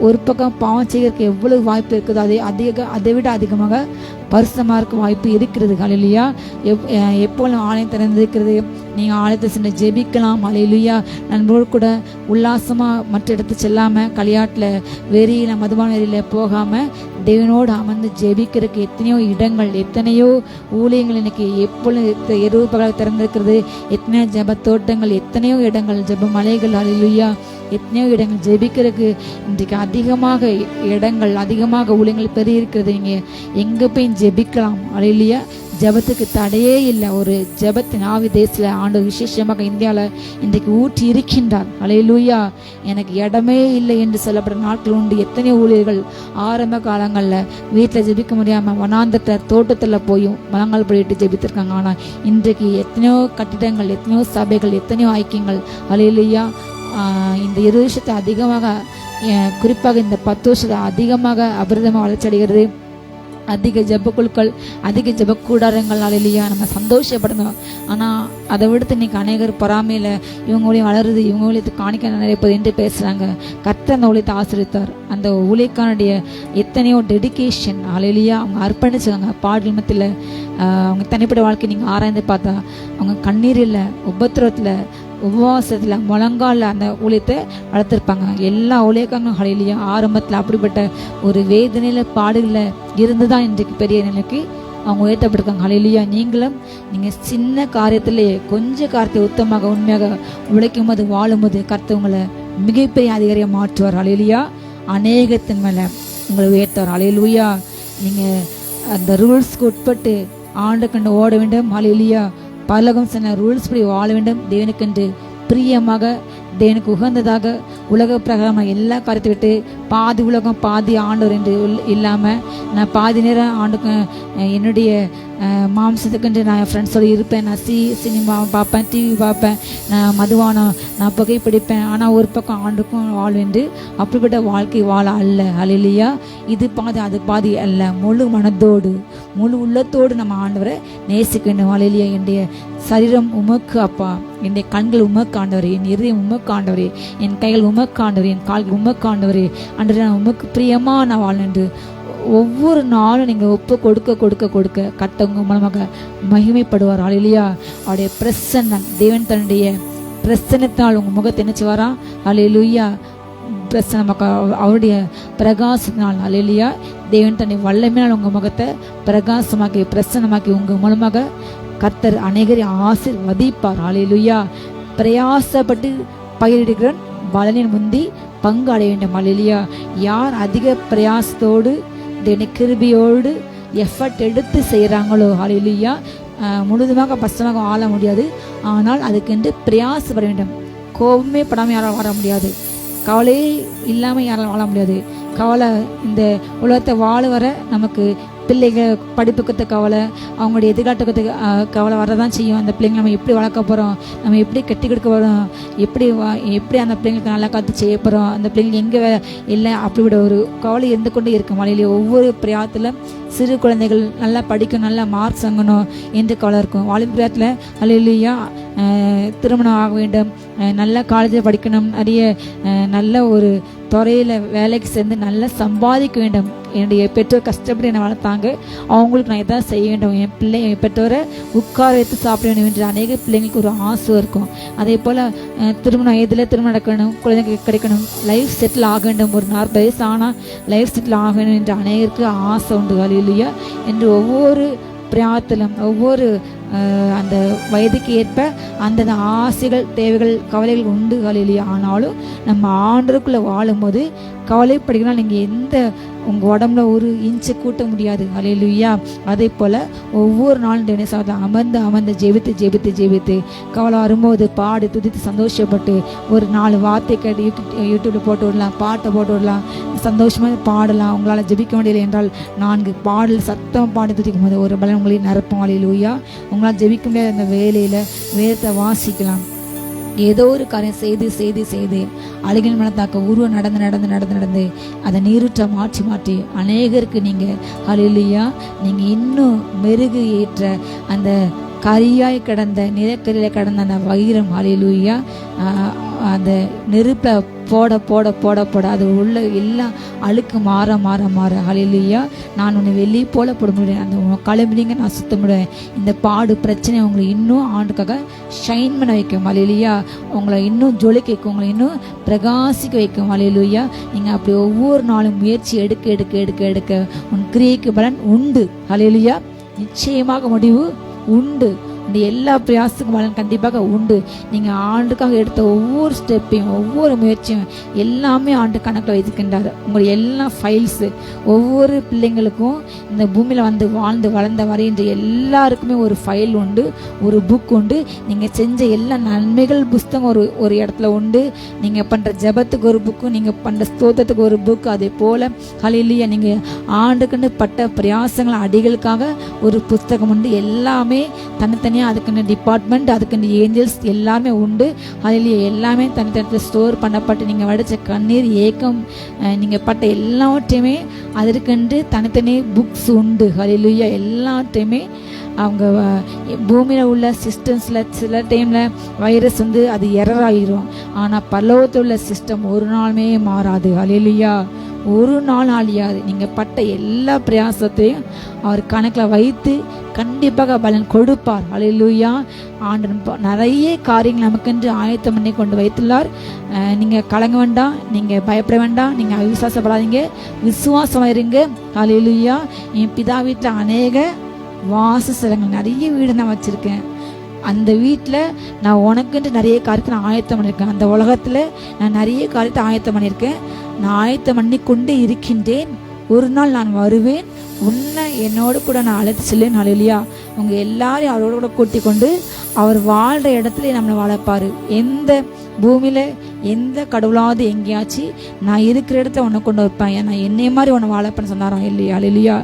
ஒரு பக்கம் பாவம் செய்கிறதுக்கு எவ்வளவு வாய்ப்பு இருக்குதோ அதை விட அதிகமாக பரிசுத்தமாக இருக்க வாய்ப்பு இருக்கிறது. ஹல்லேலூயா. எப்போதும் ஆலயம் திறந்திருக்கிறது. நீங்கள் ஆலயத்தை சென்று ஜெபிக்கலாம். ஹல்லேலூயா. நண்பரோடு கூட உல்லாசமாக மற்ற இடத்து செல்லாமல், களியாட்டில் வெறியில் மதுபான வெறியில் போகாமல் தேவனோடு அமர்ந்து ஜெபிக்கிறதுக்கு எத்தனையோ இடங்கள், எத்தனையோ ஊழியங்கள் இன்னைக்கு எப்பொழுது இரவு பகல் திறந்திருக்கிறது. எத்தனையோ ஜெப தோட்டங்கள், எத்தனையோ இடங்கள், ஜெப மலைகள். ஹல்லேலூயா. எத்தனையோ இடங்கள் ஜெபிக்கிறதுக்கு இன்றைக்கு அதிகமாக இடங்கள், அதிகமாக ஊழியங்கள் பெரிய இருக்கிறது. நீங்கள் எங்கே போய் ஜெபிக்கலாம். ஹல்லேலூயா. ஜெபத்துக்கு தடையே இல்லை. ஒரு ஜெபத்தின் ஆவி தேசத்தில் ஆண்டு விசேஷமாக இந்தியாவில் இன்றைக்கு ஊற்றி இருக்கின்றார். ஹல்லேலூயா. எனக்கு இடமே இல்லை என்று சொல்லப்படுற நாட்கள் உண்டு. எத்தனையோ ஊழியர்கள் ஆரம்ப காலங்களில் வீட்டில் ஜெபிக்க முடியாமல் வனாந்தர தோட்டத்தில் போயும் மலங்கள் போயிட்டு ஜெபித்திருக்காங்க. ஆனால் இன்றைக்கு எத்தனையோ கட்டிடங்கள், எத்தனையோ சபைகள், எத்தனையோ ஐக்கியங்கள். ஹல்லேலூயா. இந்த 20 வருஷத்தை அதிகமாக, குறிப்பாக இந்த 10 வருஷத்தை அதிகமாக அபிரதமாக வளர்ச்சி அடைகிறது. அதிக ஜெபக்குழுக்கள், அதிக ஜெபக்கூடாரங்கள், ஹல்லேலூயா, நம்ம சந்தோஷப்படணும். ஆனால் அதை விடுத்து இன்னைக்கு அநேகர் பொறாமையில் இவங்க ஊழியம் வளருது, இவங்க ஊழியத்தை காணிக்க நிறையப்பது என்று பேசுகிறாங்க. கர்த்தர் அந்த ஊழியத்தை ஆசீர்வதித்தார். அந்த ஊழியக்கானுடைய எத்தனையோ டெடிகேஷன், ஹல்லேலூயா, அவங்க அர்ப்பணிச்சாங்க. பாடல் மத்தியில் அவங்க தனிப்பட்ட வாழ்க்கை நீங்கள் ஆராய்ந்து பார்த்தா அவங்க கண்ணீரில், உபத்திரத்தில், உபவாசத்தில், முழங்காலில் அந்த ஊழியத்தை வளர்த்துருப்பாங்க. எல்லா ஊழியக்காரங்களும் ஹல்லேலூயா ஆரம்பத்தில் அப்படிப்பட்ட ஒரு வேதனையில் பாடுகளில் இருந்து தான் இன்றைக்கு பெரிய நிலைக்கு அவங்க உயர்த்தப்பட்டிருக்காங்க. ஹல்லேலூயா. நீங்கள் சின்ன காரியத்திலே கொஞ்சம் காரியத்தை உத்தமாக உண்மையாக உழைக்கும் போது, வாழும்போது கர்த்தர் உங்களை மிகப்பெரிய அதிகாரியாக மாற்றுவார். ஹல்லேலூயா. அநேகத்தின் மேலே உங்களை உயர்த்துவார். ஹல்லேலூயா. நீங்கள் அந்த ரூல்ஸ்க்கு உட்பட்டு ஆண்டு கண்டு ஓட வேண்டும். ஹல்லேலூயா. பரலோகம் சொன்ன ரூல்ஸ் படி வாழ வேண்டும். தேவனுக்கென்று பிரியமாக, தேவனுக்கு உகந்ததாக, உலக பிரகாரமாக எல்லா காரியத்தை விட்டு பாதி உலகம் பாதி ஆண்டவர் என்று இல்லாமல் நான் பாதி நேரம் ஆண்டுக்கு என்னுடைய மாம்சத்துக்குன்று நான் என் ஃப்ரெண்ட்ஸோடு இருப்பேன். நான் சினிமா பார்ப்பேன், டிவி பார்ப்பேன், நான் மதுவானம், நான் புகைப்பிடிப்பேன். ஆனால் ஒரு பக்கம் ஆண்டுக்கும் வாழ்வென்று அப்படிப்பட்ட வாழ்க்கை வாழ அல்ல. ஹல்லேலூயா. இது பாதி அது பாதி அல்ல. முழு மனதோடு முழு உள்ளத்தோடு நம்ம ஆண்டவரை நேசிக்க வேண்டும். ஹல்லேலூயா. என்னுடைய சரீரம் உமக்கு அப்பா, என்னுடைய கண்கள் உமக்கு ஆண்டவரே, என் இதயம் உமக்கு ஆண்டவரே, என் கைகள் உமக்கு ஆண்டவரே, என் கால்கள் உமக்கு ஆண்டவரே, ஆண்டவரே நான் உமக்கு பிரியமாக நான் வாழ்ந்து ஒவ்வொரு நாளும் நீங்கள் ஒப்பு கொடுக்க கொடுக்க கொடுக்க கர்த்தர் மூலமாக மகிமைப்படுவார். ஹல்லேலூயா. அவருடைய பிரசன்னம், தேவன் தன்னுடைய பிரசன்னத்தினால் உங்கள் முகத்தை நினைச்சுவாரா. ஹல்லேலூயா. பிரசன்னமாக அவருடைய பிரகாசத்தினால், ஹல்லேலூயா, தேவன் தன்னுடைய வல்லமையினால் உங்கள் முகத்தை பிரகாசமாக்கி பிரசன்னமாக்கி உங்கள் மூலமாக கர்த்தர் அநேகரை ஆசீர்வதிப்பார். ஹல்லேலூயா. பிரயாசப்பட்டு பயிரிடுகிறவன் பலனின் முந்தி பங்கு அடைய வேண்டும். ஹல்லேலூயா. யார் அதிக பிரயாசத்தோடு கிருபையோடு எஃபர்ட் எடுத்து செய்கிறாங்களோ, ஹல்லேலூயா, முழுதுமாக கஷ்டமாக வாழ முடியாது. ஆனால் அதுக்கென்று பிரயாசப்பட வேண்டும். கோபமே படாமல் யாரால் வாழ முடியாது. கவலையே இல்லாமல் யாரால் வாழ முடியாது. கவலை இந்த உலகத்தை வாழ வர நமக்கு பிள்ளைகள் படிப்புக்கு கவலை, அவங்களுடைய எதிர்காலத்துக்கு கவலை வரதான் செய்யும். அந்த பிள்ளைங்க நம்ம எப்படி வளர்க்க போகிறோம், நம்ம எப்படி கட்டி கொடுக்க போகிறோம், எப்படி அந்த பிள்ளைங்களுக்கு நல்லா காத்து செய்ய போகிறோம், அந்த பிள்ளைங்களுக்கு எங்கே இல்லை, அப்படிப்பட்ட ஒரு கவலை இருந்து கொண்டே இருக்கும். மலையிலே ஒவ்வொரு பிரியாத்தில் சிறு குழந்தைகள் நல்லா படிக்கணும், நல்லா மார்க்ஸ் வாங்கணும் என்று கவலை இருக்கும். வாலிப பிரியாத்தில் ஹல்லேலூயா திருமணம் ஆக வேண்டும், நல்ல காலேஜில் படிக்கணும், நிறைய நல்ல ஒரு துறையில் வேலைக்கு சேர்ந்து நல்லா சம்பாதிக்க வேண்டும். என்னுடைய பெற்றோர் கஷ்டப்பட்டு என்னை வளர்த்தாங்க, அவங்களுக்கு நான் எதாவது செய்ய வேண்டும், என் பெற்றோரை உட்கார வைத்து சாப்பிட வேண்டும் என்று அநேக பிள்ளைங்களுக்கு ஒரு ஆசை இருக்கும். அதே போல் திருமணம் வயதில் திருமணம் நடக்கணும், குழந்தைங்களுக்கு கிடைக்கணும், லைஃப் செட்டில் ஆக வேண்டும், ஒரு 40 வயசு ஆனால் லைஃப் செட்டில் ஆக வேண்டும் என்று அநேகருக்கு ஆசை உண்டு. ஹல்லேலூயா. என்று ஒவ்வொரு பிரார்த்தனம், ஒவ்வொரு அந்த வயதுக்கு ஏற்ப அந்தந்த ஆசைகள், தேவைகள், கவலைகள் உண்டு. ஹல்லேலூயா. ஆனாலும் நம்ம ஆண்டவருக்குள்ளே வாழும்போது கவலைப்படுகிறனால் நீங்கள் எந்த உங்கள் உடம்புல ஒரு இன்ச்சு கூட்ட முடியாது. ஹல்லேலூயா. அதே போல் ஒவ்வொரு நாளும் அமர்ந்து ஜெபித்து கவலை வரும்போது பாடு துதித்து சந்தோஷப்பட்டு ஒரு 4 வார்த்தை கேட்டு யூடியூப்பில் போட்டு விடலாம், பாட்டை போட்டு விடலாம், சந்தோஷமாக பாடலாம். உங்களால் ஜெபிக்க முடியலை என்றால் 4 பாடல் சத்தம் பாடி துதிக்கும் போது ஒரு பலன் உங்களையும் நிரப்பும். ஹல்லேலூயா. உங்களால் ஜெபிக்க முடியாத அந்த வேலையில் வேதத்தை வாசிக்கலாம். ஏதோ ஒரு காரியம் செய்து அழுகின் மனத்தாக்க உருவம் நடந்து அதை நீருற்ற மாற்றி அநேகருக்கு நீங்கள் ஹல்லேலூயா நீங்கள் இன்னும் மெருகு ஏற்ற அந்த கரியாய் கிடந்த நிலக்கரியில் கிடந்த அந்த வைரம், ஹல்லேலூயா, அந்த நெருப்பில் போட அது உள்ள எல்லாம் அழுக்கு மாற ஹல்லேலூயா, நான் உன்னை வெளியே போல போட முடியும், அந்த கிளம்பிங்க நான் சுத்த முடியும். இந்த பாடு பிரச்சனை உங்களை இன்னும் ஆண்டுக்காக ஷைன் பண்ண வைக்கும். ஹல்லேலூயா. உங்களை இன்னும் ஜொலிக்க வைக்கும், உங்களை இன்னும் பிரகாசிக்க வைக்கும். ஹல்லேலூயா. நீங்கள் அப்படி ஒவ்வொரு நாளும் முயற்சி எடுக்க உன் கிரியைக்கு பலன் உண்டு. ஹல்லேலூயா. நிச்சயமாக முடிவு உண்டு. இந்த எல்லா பிரயாசத்துக்கும் பலன் கண்டிப்பாக உண்டு. நீங்கள் ஆண்டுக்காக எடுத்த ஒவ்வொரு ஸ்டெப்பையும் ஒவ்வொரு முயற்சியும் எல்லாமே ஆண்டு கணக்கில் வைத்துக்கின்றார். உங்களுடைய எல்லா ஃபைல்ஸு ஒவ்வொரு பிள்ளைங்களுக்கும் இந்த பூமியில் வாழ்ந்து வளர்ந்த வரைன்ற எல்லாருக்குமே ஒரு ஃபைல் உண்டு, ஒரு புக் உண்டு. நீங்கள் செஞ்ச எல்லா நன்மைகள் புஸ்தகம் ஒரு இடத்துல உண்டு. நீங்கள் பண்ணுற ஜபத்துக்கு ஒரு புக்கு, நீங்கள் பண்ணுற ஸ்தோத்திரத்துக்கு ஒரு புக். அதே போல் ஹல்லேலூயா நீங்கள் ஆண்டுக்குன்னு பட்ட பிரயாசங்கள் அடிகளுக்காக ஒரு புஸ்தகம் உண்டு. எல்லாமே தனித்தனி தனித்தனியாக அதுக்குன்னு டிபார்ட்மெண்ட், அதுக்குன்னு ஏஞ்சல்ஸ் எல்லாமே உண்டு. அதில் எல்லாமே தனித்தனி ஸ்டோர் பண்ணப்பட்டு நீங்கள் வடித்த கண்ணீர், ஏக்கம், நீங்கள் பட்ட எல்லாவற்றையுமே அதற்கென்று தனித்தனி புக்ஸ் உண்டு. ஹல்லேலூயா. எல்லாத்தையுமே அவங்க பூமியில் உள்ள சிஸ்டம்ஸில் சில டைமில் வைரஸ் வந்து அது எரர் ஆகிரும். ஆனால் பரலோகத்தில் உள்ள சிஸ்டம் ஒரு நாளுமே மாறாது. ஹல்லேலூயா. ஒரு நாள் அழியாது. நீங்கள் பட்ட எல்லா பிரயாசத்தையும் அவர் கணக்கில் வைத்து கண்டிப்பாக பலன் கொடுப்பார். ஹல்லேலூயா. ஆண்டவர் நிறைய காரியங்கள் நமக்கென்று ஆயத்தம் பண்ணி கொண்டு வைத்துள்ளார். நீங்கள் கலங்க வேண்டாம், நீங்கள் பயப்பட வேண்டாம், நீங்கள் அவிசுவாசப்படாதீங்க, விசுவாசமாக இருங்க. ஹல்லேலூயா. என் பிதா வீட்டில் அநேக வாசஸ்தலங்கள், நிறைய வீடு நான் வச்சுருக்கேன். அந்த வீட்டில் நான் உனக்குன்ட்டு நிறைய காரியத்தை நான் ஆயத்தம் பண்ணியிருக்கேன். அந்த உலகத்தில் நான் நிறைய காரியத்தை ஆயத்தம் பண்ணியிருக்கேன். நான் ஆயத்தம் பண்ணி கொண்டு இருக்கின்றேன். ஒரு நாள் நான் வருவேன், உன்னை என்னோடு கூட நான் அழைத்து செல்லேன். ஹல்லேலூயா. உங்கள் எல்லாரையும் அவரோட கூட கூட்டி கொண்டு அவர் வாழ்கிற இடத்துல நம்மளை வளர்ப்பார். எந்த பூமியில் எந்த கடவுளாவது எங்கேயாச்சும் நான் இருக்கிற இடத்துல உன்னை கொண்டு வைப்பேன், நான் என்னைய மாதிரி உன்னை வாழப்பேன்னு சொன்னாரா இல்லையா? ஹல்லேலூயா.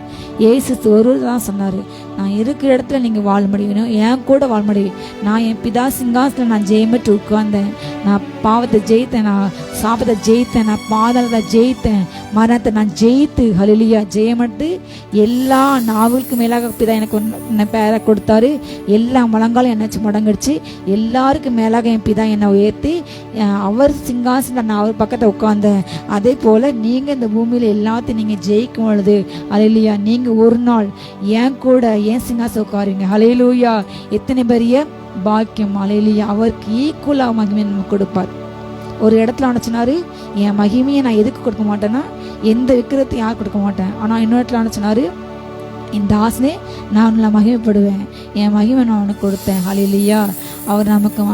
ஏசு ஒரு தான் சொன்னார், நான் இருக்கிற இடத்துல நீங்கள் வாழ முடியும், என் கூட வாழ முடியும். நான் என் பிதா சிங்காசத்தில் நான் ஜெயமிட்டு உட்கார்ந்தேன். நான் பாவத்தை ஜெயித்தேன், நான் சாபத்தை ஜெயித்தேன், நான் பாதாளத்தை ஜெயித்தேன், மரணத்தை நான் ஜெயித்து ஹல்லேலூயா ஜெயமிட்டு எல்லா நாவலுக்கு மேலாக பிதா எனக்கு என்ன பேரை கொடுத்தாரு. எல்லா முழங்காலும் என்னாச்சு முடங்கிடுச்சு. எல்லாருக்கும் மேலாக என் பிதா என்னை உயர்த்தி அவர் சிங்காசனம் நான் அவர் பக்கத்தை உட்கார்ந்தேன். அதே போல் நீங்கள் இந்த பூமியில் எல்லாத்தையும் நீங்கள் ஜெயிக்கும் பொழுது ஹல்லேலூயா நீங்கள் ஒரு நாள் என் கூட ஏன் சிங்காசனம் உட்காருங்க. ஹல்லேலூயா. எத்தனை பெரிய பாக்கியம். ஹல்லேலூயா. அவருக்கு ஈக்குவலாக மகிமை நமக்கு கொடுப்பார். ஒரு இடத்துல அனுப்பிச்சினாரு, என் மகிமையை நான் எதுக்கு கொடுக்க மாட்டேன்னா எந்த விக்கிரத்தையும் யார் கொடுக்க மாட்டேன். ஆனால் இன்னொரு இடத்துல அனுப்பிச்சினாரு, இந்த ஆசனே நான் உன்னை மகிமைப்படுவேன், என் மகிமை நான் உனக்கு கொடுத்தேன். ஹல்லேலூயா. அவர் நமக்கு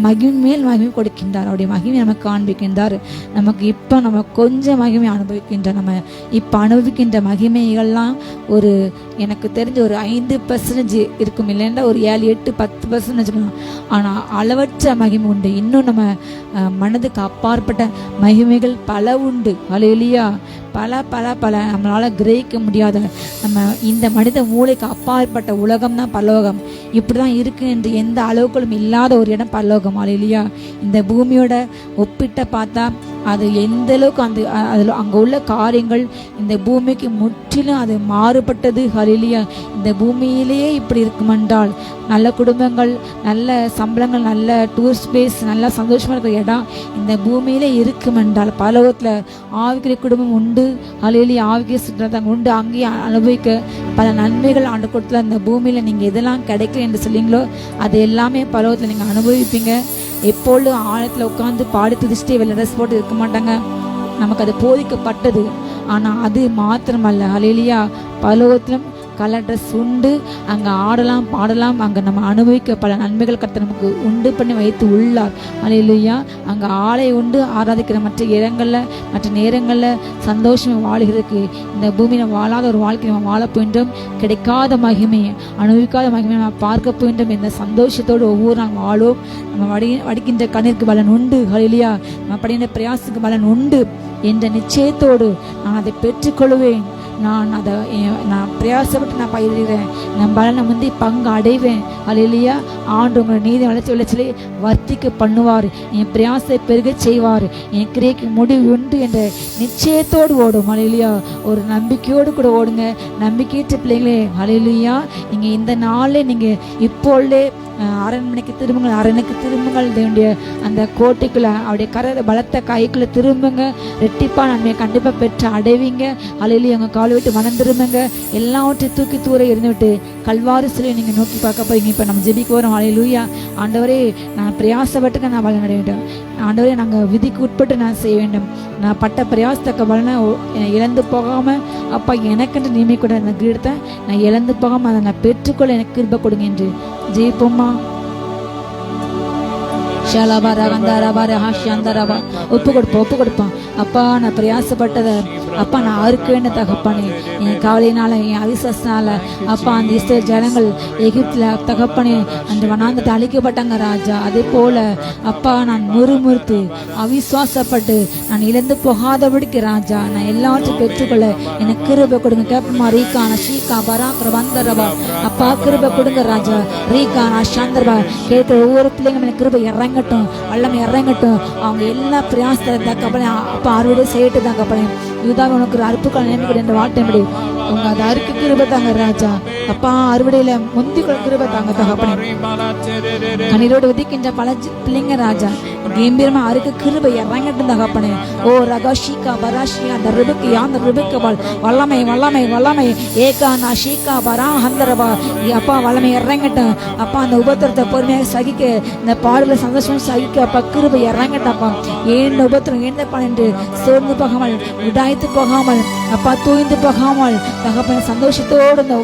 மகிமை மேல் மகிமை கொடுக்கின்றார். அவருடைய மகிமை நமக்கு காண்பிக்கின்றார். நமக்கு இப்போ நம்ம கொஞ்சம் மகிமை அனுபவிக்கின்ற நம்ம இப்போ அனுபவிக்கின்ற மகிமைகள்லாம் ஒரு எனக்கு தெரிஞ்ச ஒரு 5% இருக்கும், இல்லைன்னா ஒரு 7-8-10% வச்சுக்கலாம். ஆனால் அளவற்ற மகிமை உண்டு. இன்னும் நம்ம மனதுக்கு அப்பாற்பட்ட மகிமைகள் பல உண்டு. ஹல்லேலூயா. பல பல பல நம்மளால் கிரகிக்க முடியாத நம்ம இந்த மனித மூளைக்கு அப்பாற்பட்ட உலகம் தான் பரலோகம். இப்படி தான் இருக்குது என்று எந்த அளவுகளும் இல்லாத ஒரு இடம் பரலோகம். ஹல்லேலூயா. இந்த பூமியோட ஒப்பிட்ட பார்த்தா அது எந்த அளவுக்கு அதில் அங்கே உள்ள காரியங்கள் இந்த பூமிக்கு முற்றிலும் அது மாறுபட்டது. ஹல்லேலூயா. இந்த பூமியிலேயே இப்படி இருக்குமென்றால் நல்ல குடும்பங்கள், நல்ல சம்பளங்கள், நல்ல டூரிஸ்ட் பிளேஸ், நல்ல சந்தோஷமாக இருக்கிற இடம் இந்த பூமியிலே இருக்குமென்றால் பரலோகத்தில் ஆவிக்குரிய குடும்பம் உண்டு. ஹல்லேலூயா. ஆவிக்குரிய சுற்றத்தாங்க உண்டு. அங்கேயே அனுபவிக்க பல நன்மைகள் ஆண்டு கொடுத்துல இந்த பூமியில் நீங்கள் எதெல்லாம் கிடைக்கல என்று சொல்லிங்களோ அது எல்லாமே பரலோகத்தில் நீங்கள் அனுபவிப்பீங்க. எப்பொழுதும் ஆழத்தில் உட்காந்து பாடி துதிச்சுட்டே வெள்ளை ட்ரெஸ் போட்டு இருக்க மாட்டாங்க. நமக்கு அது போதிக்கப்பட்டது. ஆனால் அது மாத்திரமல்ல. ஹல்லேலூயா. பரலோகத்திலும் கலர் ட்ரெஸ் உண்டு. அங்கே ஆடலாம், பாடலாம். அங்கே நம்ம அனுபவிக்க பல நன்மைகள் கர்த்தர் நமக்கு உண்டு பண்ணி வைத்து உள்ளார். ஹல்லேலூயா. அங்கே ஆலை உண்டு. ஆராதிக்கிற மற்ற இடங்களில் மற்ற நேரங்களில் சந்தோஷமாக வாழ்கிறதுக்கு இந்த பூமியில் வாழாத ஒரு வாழ்க்கை நம்ம வாழ போயின்றோம். கிடைக்காத மகிமையை, அனுபவிக்காத மகிமையை நம்ம பார்க்க போயின்றோம். இந்த சந்தோஷத்தோடு ஒவ்வொரு நாள் வாழும். நம்ம வடிக்கின்ற கண்ணிற்கு பலன் உண்டு. ஹல்லேலூயா. நம்ம படுகின்ற பிரயாசத்துக்கு பலன் உண்டு என்ற நிச்சயத்தோடு நான் அதை பெற்றுக்கொள்வேன். நான் பிரயாசப்பட்டு நான் பயிரிடுறேன், நான் பலனை முந்தி பங்கு அடைவேன். ஹல்லேலூயா. ஆண்டு உங்களை நீதி விளைச்சலை வர்த்திக்க பண்ணுவார். என் பிரயாசத்தை பெருக செய்வார். என் கிரியைக்கு முடிவு உண்டு என்ற நிச்சயத்தோடு ஓடும். ஹல்லேலூயா. ஒரு நம்பிக்கையோடு கூட ஓடுங்க. நம்பிக்கையற்ற பிள்ளைங்களே, ஹல்லேலூயா, நீங்கள் இந்த நாளில் நீங்கள் இப்பொழுதே அரண்மனைக்கு திரும்புங்கள், அரணுக்கு திரும்புங்கள். தேவனுடைய அந்த கோட்டைக்குள்ள அவருடைய பலத்த கைக்குள்ள திரும்புங்க. ரெட்டிப்பா நன்மையை கண்டிப்பாக பெற்று அடைவீங்க. ஹல்லேலூயா. உங்கள் காலை விட்டு மனம் திரும்புங்க. எல்லாவற்றையும் தூக்கி தூர இருந்து விட்டு கல்வாரி சிலையை நீங்கள் நோக்கி பார்க்க போறீங்க. இப்போ நம்ம ஜெபிக்க வரோம். ஹல்லேலூயா. ஆண்டவரே, நான் பிரயாசப்பட்டு நான் பலன் அடைய வேண்டும். ஆண்டவரே, நாங்கள் விதிக்கு உட்பட்டு நான் செய்ய வேண்டும். நான் பட்ட பிரயாசத்தக்க பலனை இழந்து போகாமல் அப்பா எனக்கென்று நியமிக்கூட அந்த கிரீடத்தை நான் இழந்து போகாமல் அதை நான் பெற்றுக்கொள்ள எனக்கு கிருபை கொடுங்க என்று ஜெயிப்போம்மா. ஒப்பு கொடுப்போம். அப்பா, நான் பிரயாசப்பட்டதை அப்பா நான் அறுக்கேன்னு தகப்பனே. என் கவலையினால என் அவிசுவாசனால அப்பா அந்த இஸ்ரவேல் ஜனங்கள் எகிப்துல தகப்பனே அந்த வனாந்தத்தை அழிக்கப்பட்டாங்க ராஜா. அதே போல அப்பா நான் முறுமுறுத்து அவிசுவாசப்பட்டு நான் இழந்து போகாதபடிக்கு ராஜா நான் எல்லாவற்றையும் பெற்றுக்கொள்ள எனக்கு கிருபை கொடுங்க. கேப்பமா ரீகா நான் ஷீகா பராக்கிற வந்தரவா அப்பா கிருபை கொடுங்க ராஜா. ரீகா நான் சந்தர்பா கேட்கிற ஒவ்வொரு பிள்ளைங்க எனக்கு கிருபை இறங்கட்டும், வல்லமை இறங்கட்டும். அவங்க எல்லா பிரயாசத்தை தகப்பனே அப்பா அறுவடை செய்யட்டு தகப்பனே. இதுதான் உனக்கு ஒரு அறுப்புக்கான நினைவுகள் என்ற வார்த்தை உங்க அதை அறுக்கு கிருபை தாங்க ராஜா. அப்பா அறுவடையில முந்திக்குள்ள கிருபை தாங்க தகப்பனே. கண்ணீரோடு உதிக்கின்ற பல பிள்ளைங்க ராஜா கம்பீரமா அறுக்கு கிருபை இறங்கட்டும் தகப்பனே. ஓ ரகாஷிகா பராஷியா அந்த ரிபுக்கு யாந்த ரிபுக்கபால் வல்லமை வல்லமை வல்லமை ஏகா நான் ஷீகா பரா ஹந்தரபா அப்பா வல்லமை இறங்கட்டும். அப்பா அந்த உபத்திரத்தை பொறுமையாக சகிக்க, இந்த பாடுகளை சந்தோஷம் சகிக்க அப்பா கிருபை இறங்கட்டப்பா. ஏன் உபத்திரம் ஏந்தப்பா என்று சோர்ந்து போகாமல் உடாய்த்து போகாமல் அப்பா தூய்ந்து போகாமல் தகப்பன சந்தோஷத்தோடு இந்த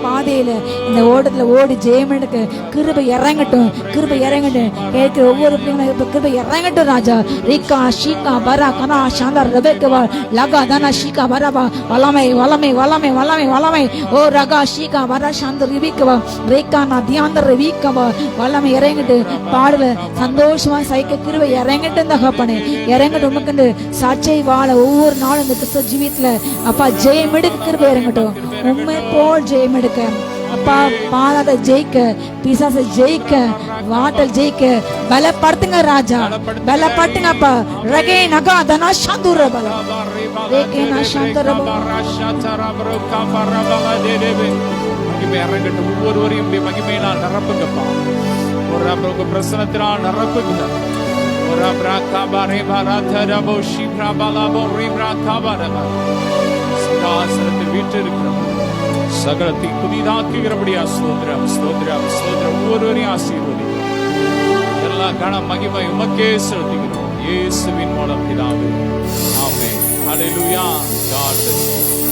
பாதையில இந்த ஓட்டத்துல ஓடி ஜெயம் எடுக்க கிருபை இறங்கட்டும், கிருபை இறங்கட்டும். கேட்கிற ஒவ்வொரு பிள்ளைங்களும் கிருபை இறங்கட்டும் ராஜா. ரீகா ஷீகா பரா கனா சாந்தார் ரெபெக்கவா லகா தனா ஷீகா பராபா வல்லமை வல்லமை வல்லமை வல்லமை வல்லமை. ஓ ரகா ஷீகா பரா சாந்தர் ரிபிக்கவா ரேகா நான் தியாந்தர் ரிபிக்கவா வல்லமை இறங்கட்டு. பாடல சந்தோஷமா சைக்க கிருபை இறங்கட்டும் தகப்பனே. இறங்கட்டும். உமக்கு சாட்சியை வாழ ஒவ்வொரு நாளும் இந்த கிறிஸ்தவ ஜீவியத்துல அப்பா ஜெயம் எடுக்க கிருபை இறங்கட்டும். உண்மை போல் ஜெயம் எடுக்க அப்பா பாலாத ஜெயிக்க, பிசாசை ஜெயிக்க, வாட்டல் ஜெயிக்க பலப்படுத்துங்க ராஜா. பலப்படுத்துங்க அப்பா. ரகே நகா தனா சாந்துர பல ரேகே நா சாந்துர மகிமை இறங்கட்டும். ஒவ்வொருவரையும் மகிமையினால் நிரப்புங்கப்பா. ஒரு உங்க பிரசனத்தினால் நிரப்புங்க. ஒரு பிராகாபாரே பாராதரபோ ஷிப்ராபாலாபோ ரிப்ராகாபாரபா சிங்காசனத்தில் வீற்றிருக்கிறோம். சகலத்தை புதிதாக்குகிறபடியா ஸ்தோத்திரம் ஸ்தோத்திரம் ஸ்தோத்திரம். ஒவ்வொருவரையும் ஆசீர்வதி. எல்லா கன மகிமை உமக்கே செலுத்துகிறோம் இயேசுவின் மூலம் பிதாவே. ஆமென். ஹல்லேலூயா. God bless you.